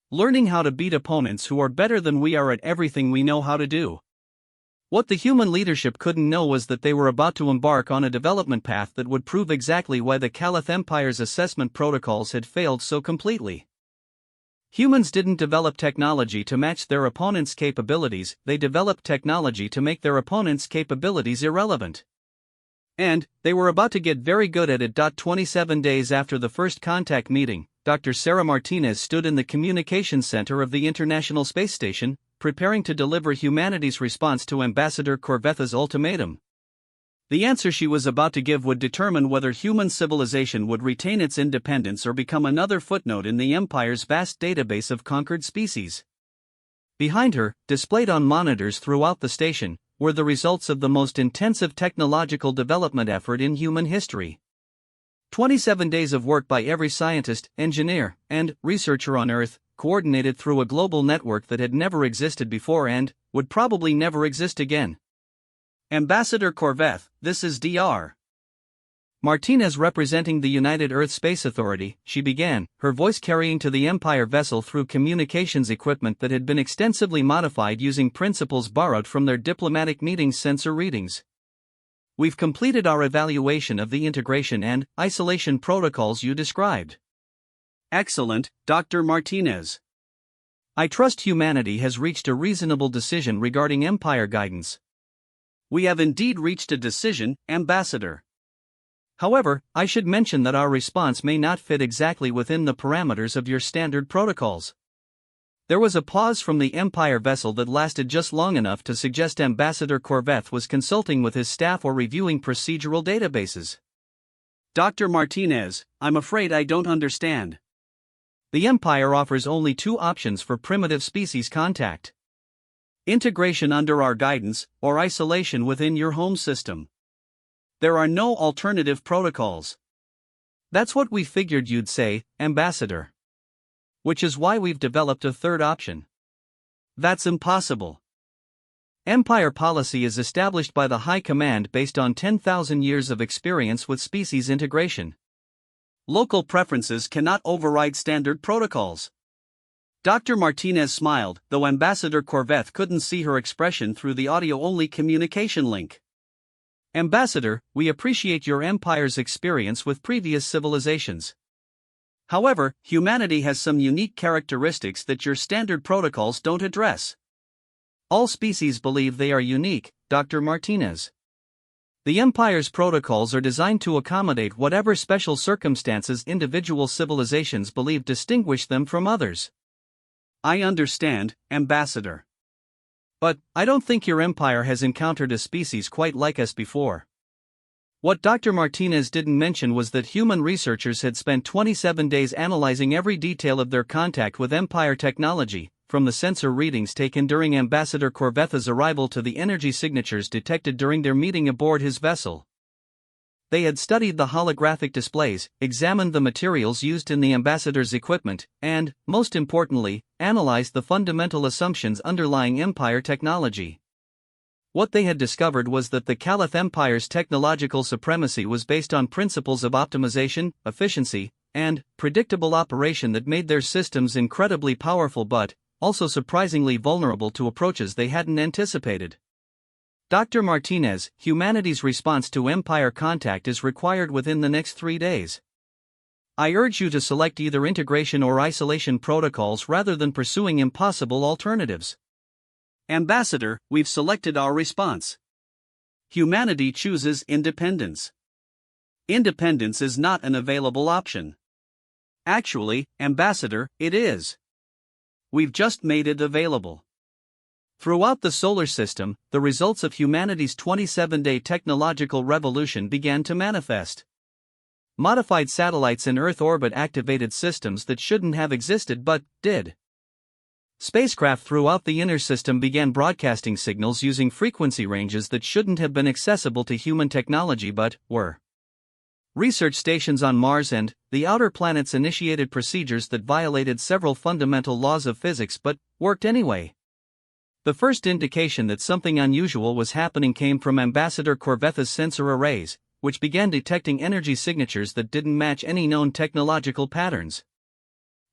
learning how to beat opponents who are better than we are at everything we know how to do. What the human leadership couldn't know was that they were about to embark on a development path that would prove exactly why the Caliph Empire's assessment protocols had failed so completely. Humans didn't develop technology to match their opponents' capabilities, they developed technology to make their opponents' capabilities irrelevant. And they were about to get very good at it. 27 days after the first contact meeting, Dr. Sarah Martinez stood in the communications center of the International Space Station, preparing to deliver humanity's response to Ambassador Corvetha's ultimatum. The answer she was about to give would determine whether human civilization would retain its independence or become another footnote in the Empire's vast database of conquered species. Behind her, displayed on monitors throughout the station, were the results of the most intensive technological development effort in human history. 27 days of work by every scientist, engineer, and researcher on Earth, coordinated through a global network that had never existed before and would probably never exist again. Ambassador Corveth, this is Dr. Martinez representing the United Earth Space Authority, she began, her voice carrying to the Empire vessel through communications equipment that had been extensively modified using principles borrowed from their diplomatic meetings' sensor readings. We've completed our evaluation of the integration and isolation protocols you described. Excellent, Dr. Martinez. I trust humanity has reached a reasonable decision regarding Empire guidance. We have indeed reached a decision, Ambassador. However, I should mention that our response may not fit exactly within the parameters of your standard protocols. There was a pause from the Empire vessel that lasted just long enough to suggest Ambassador Corvette was consulting with his staff or reviewing procedural databases. Dr. Martinez, I'm afraid I don't understand. The Empire offers only two options for primitive species contact: integration under our guidance, or isolation within your home system. There are no alternative protocols. That's what we figured you'd say, Ambassador. Which is why we've developed a third option. That's impossible. Empire policy is established by the High Command based on 10,000 years of experience with species integration. Local preferences cannot override standard protocols. Dr. Martinez smiled, though Ambassador Corvette couldn't see her expression through the audio-only communication link. Ambassador, we appreciate your Empire's experience with previous civilizations. However, humanity has some unique characteristics that your standard protocols don't address. All species believe they are unique, Dr. Martinez. The Empire's protocols are designed to accommodate whatever special circumstances individual civilizations believe distinguish them from others. I understand, Ambassador. But I don't think your Empire has encountered a species quite like us before. What Dr. Martinez didn't mention was that human researchers had spent 27 days analyzing every detail of their contact with Empire technology, from the sensor readings taken during Ambassador Corvette's arrival to the energy signatures detected during their meeting aboard his vessel. They had studied the holographic displays, examined the materials used in the Ambassador's equipment, and, most importantly, analyzed the fundamental assumptions underlying Empire technology. What they had discovered was that the Caliph Empire's technological supremacy was based on principles of optimization, efficiency, and predictable operation that made their systems incredibly powerful but also surprisingly vulnerable to approaches they hadn't anticipated. Dr. Martinez, humanity's response to Empire contact is required within the next 3 days. I urge you to select either integration or isolation protocols rather than pursuing impossible alternatives. Ambassador, we've selected our response. Humanity chooses independence. Independence is not an available option. Actually, Ambassador, it is. We've just made it available. Throughout the solar system, the results of humanity's 27-day technological revolution began to manifest. Modified satellites in Earth orbit activated systems that shouldn't have existed but did. Spacecraft throughout the inner system began broadcasting signals using frequency ranges that shouldn't have been accessible to human technology but were. Research stations on Mars and the outer planets initiated procedures that violated several fundamental laws of physics but worked anyway. The first indication that something unusual was happening came from Ambassador Corvette's sensor arrays, which began detecting energy signatures that didn't match any known technological patterns.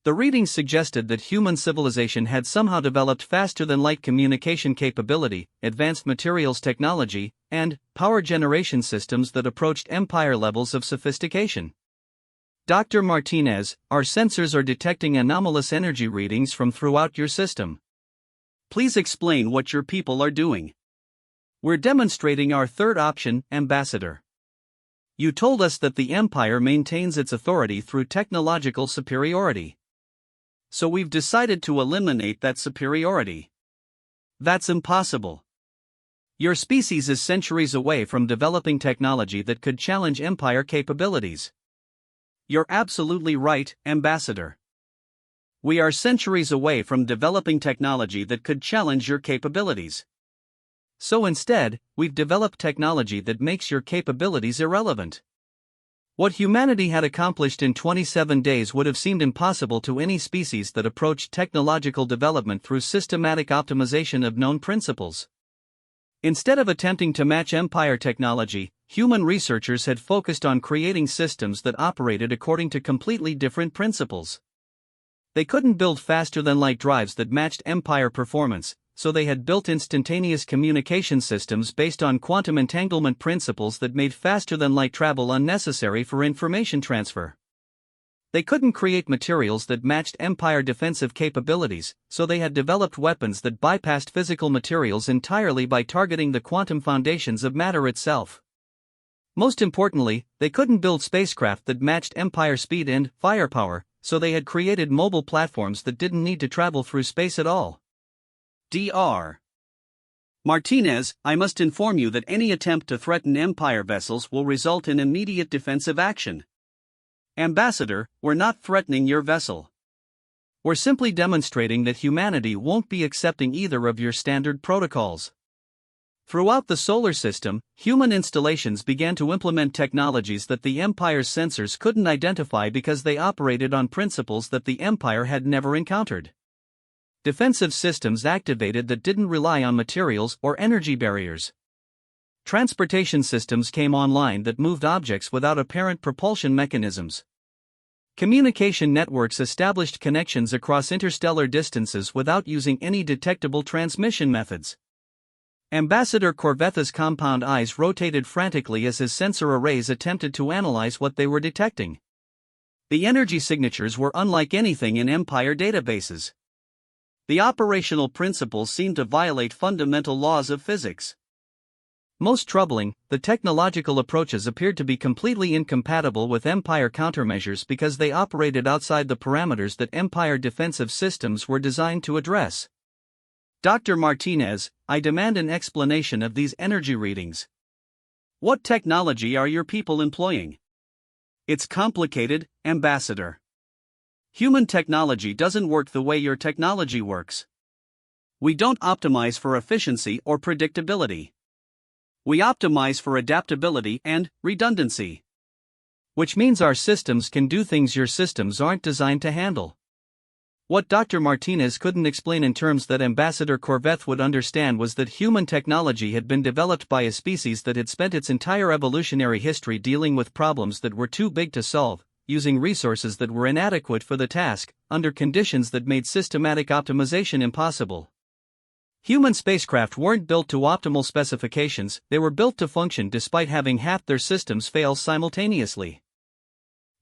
The readings suggested that human civilization had somehow developed faster-than-light communication capability, advanced materials technology, and power generation systems that approached Empire levels of sophistication. Dr. Martinez, our sensors are detecting anomalous energy readings from throughout your system. Please explain what your people are doing. We're demonstrating our third option, Ambassador. You told us that the Empire maintains its authority through technological superiority. So we've decided to eliminate that superiority. That's impossible. Your species is centuries away from developing technology that could challenge Empire capabilities. You're absolutely right, Ambassador. We are centuries away from developing technology that could challenge your capabilities. So instead, we've developed technology that makes your capabilities irrelevant. What humanity had accomplished in 27 days would have seemed impossible to any species that approached technological development through systematic optimization of known principles. Instead of attempting to match Empire technology, human researchers had focused on creating systems that operated according to completely different principles. They couldn't build faster-than-light drives that matched Empire performance, so they had built instantaneous communication systems based on quantum entanglement principles that made faster-than-light travel unnecessary for information transfer. They couldn't create materials that matched Empire defensive capabilities, so they had developed weapons that bypassed physical materials entirely by targeting the quantum foundations of matter itself. Most importantly, they couldn't build spacecraft that matched Empire speed and firepower, so they had created mobile platforms that didn't need to travel through space at all. Dr. Martinez, I must inform you that any attempt to threaten Empire vessels will result in immediate defensive action. Ambassador, we're not threatening your vessel. We're simply demonstrating that humanity won't be accepting either of your standard protocols. Throughout the solar system, human installations began to implement technologies that the Empire's sensors couldn't identify because they operated on principles that the Empire had never encountered. Defensive systems activated that didn't rely on materials or energy barriers. Transportation systems came online that moved objects without apparent propulsion mechanisms. Communication networks established connections across interstellar distances without using any detectable transmission methods. Ambassador Corvetha's compound eyes rotated frantically as his sensor arrays attempted to analyze what they were detecting. The energy signatures were unlike anything in Empire databases. The operational principles seemed to violate fundamental laws of physics. Most troubling, the technological approaches appeared to be completely incompatible with Empire countermeasures because they operated outside the parameters that Empire defensive systems were designed to address. Dr. Martinez, I demand an explanation of these energy readings. What technology are your people employing? It's complicated, Ambassador. Human technology doesn't work the way your technology works. We don't optimize for efficiency or predictability. We optimize for adaptability and redundancy. Which means our systems can do things your systems aren't designed to handle. What Dr. Martinez couldn't explain in terms that Ambassador Corvetha would understand was that human technology had been developed by a species that had spent its entire evolutionary history dealing with problems that were too big to solve, using resources that were inadequate for the task, under conditions that made systematic optimization impossible. Human spacecraft weren't built to optimal specifications, they were built to function despite having half their systems fail simultaneously.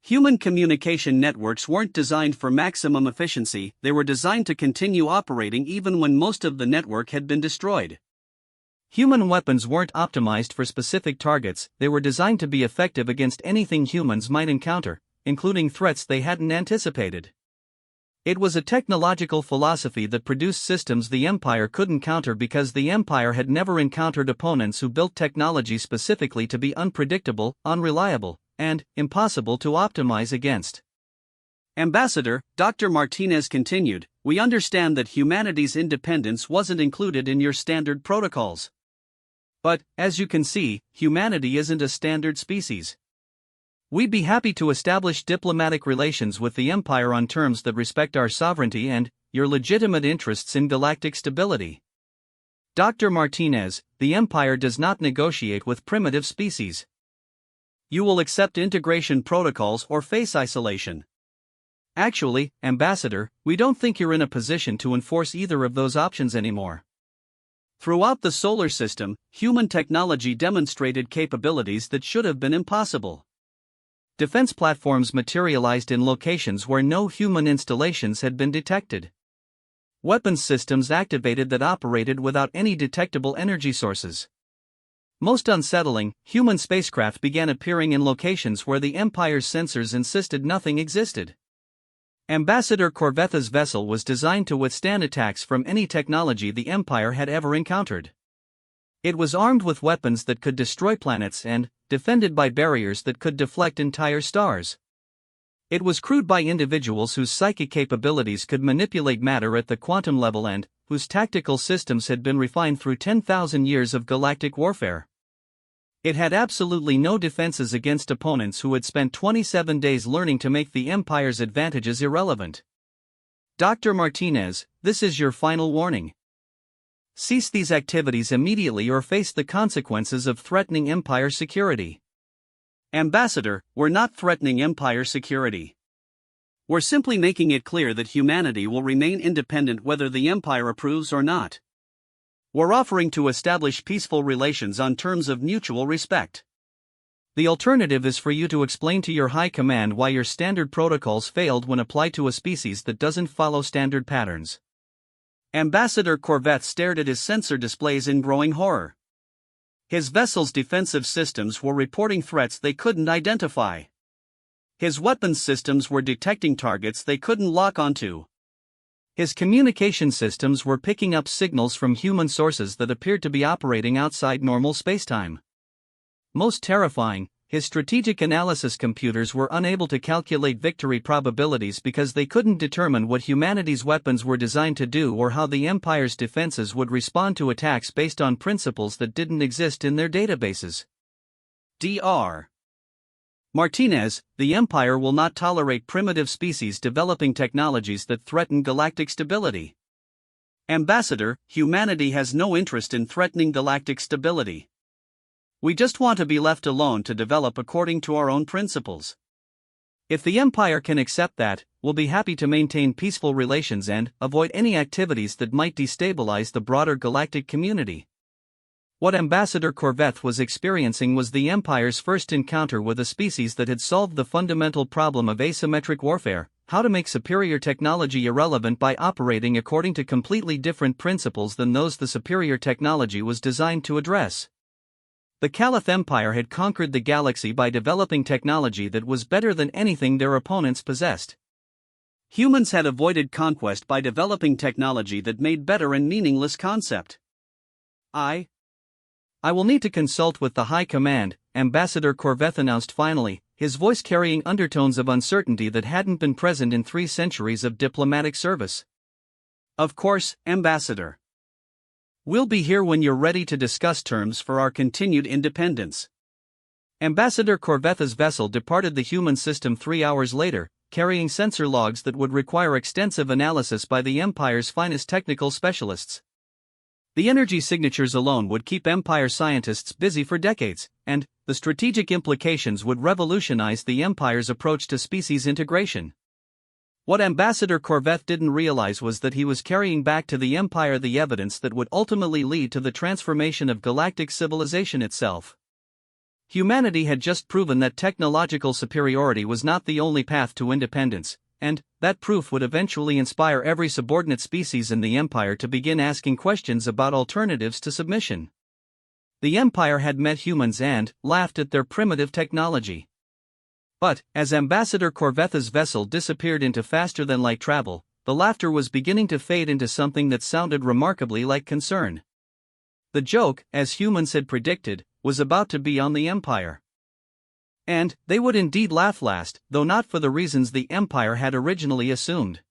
Human communication networks weren't designed for maximum efficiency, they were designed to continue operating even when most of the network had been destroyed. Human weapons weren't optimized for specific targets, they were designed to be effective against anything humans might encounter, including threats they hadn't anticipated. It was a technological philosophy that produced systems the Empire couldn't counter because the Empire had never encountered opponents who built technology specifically to be unpredictable, unreliable, and impossible to optimize against. Ambassador, Dr. Martinez continued, we understand that humanity's independence wasn't included in your standard protocols. But, as you can see, humanity isn't a standard species. We'd be happy to establish diplomatic relations with the Empire on terms that respect our sovereignty and your legitimate interests in galactic stability. Dr. Martinez, the Empire does not negotiate with primitive species. You will accept integration protocols or face isolation. Actually, Ambassador, we don't think you're in a position to enforce either of those options anymore. Throughout the solar system, human technology demonstrated capabilities that should have been impossible. Defense platforms materialized in locations where no human installations had been detected. Weapons systems activated that operated without any detectable energy sources. Most unsettling, human spacecraft began appearing in locations where the Empire's sensors insisted nothing existed. Ambassador Corvetha's vessel was designed to withstand attacks from any technology the Empire had ever encountered. It was armed with weapons that could destroy planets and defended by barriers that could deflect entire stars. It was crewed by individuals whose psychic capabilities could manipulate matter at the quantum level and whose tactical systems had been refined through 10,000 years of galactic warfare. It had absolutely no defenses against opponents who had spent 27 days learning to make the Empire's advantages irrelevant. Dr. Martinez, this is your final warning. Cease these activities immediately or face the consequences of threatening Empire security. Ambassador, we're not threatening Empire security. We're simply making it clear that humanity will remain independent whether the Empire approves or not. We're offering to establish peaceful relations on terms of mutual respect. The alternative is for you to explain to your high command why your standard protocols failed when applied to a species that doesn't follow standard patterns. Ambassador Corvetha stared at his sensor displays in growing horror. His vessel's defensive systems were reporting threats they couldn't identify. His weapons systems were detecting targets they couldn't lock onto. His communication systems were picking up signals from human sources that appeared to be operating outside normal spacetime. Most terrifying, his strategic analysis computers were unable to calculate victory probabilities because they couldn't determine what humanity's weapons were designed to do or how the Empire's defenses would respond to attacks based on principles that didn't exist in their databases. Dr. Martinez, the Empire will not tolerate primitive species developing technologies that threaten galactic stability. Ambassador, humanity has no interest in threatening galactic stability. We just want to be left alone to develop according to our own principles. If the Empire can accept that, we'll be happy to maintain peaceful relations and avoid any activities that might destabilize the broader galactic community. What Ambassador Corveth was experiencing was the Empire's first encounter with a species that had solved the fundamental problem of asymmetric warfare: how to make superior technology irrelevant by operating according to completely different principles than those the superior technology was designed to address. The Caliph Empire had conquered the galaxy by developing technology that was better than anything their opponents possessed. Humans had avoided conquest by developing technology that made better and meaningless concept. I will need to consult with the High Command, Ambassador Corveth announced finally, his voice carrying undertones of uncertainty that hadn't been present in 3 centuries of diplomatic service. Of course, Ambassador. We'll be here when you're ready to discuss terms for our continued independence. Ambassador Corveth's vessel departed the human system 3 hours later, carrying sensor logs that would require extensive analysis by the Empire's finest technical specialists. The energy signatures alone would keep Empire scientists busy for decades, and the strategic implications would revolutionize the Empire's approach to species integration. What Ambassador Corveth didn't realize was that he was carrying back to the Empire the evidence that would ultimately lead to the transformation of galactic civilization itself. Humanity had just proven that technological superiority was not the only path to independence, and that proof would eventually inspire every subordinate species in the Empire to begin asking questions about alternatives to submission. The Empire had met humans and laughed at their primitive technology. But, as Ambassador Corveth's vessel disappeared into faster-than-light travel, the laughter was beginning to fade into something that sounded remarkably like concern. The joke, as humans had predicted, was about to be on the Empire. And they would indeed laugh last, though not for the reasons the Empire had originally assumed.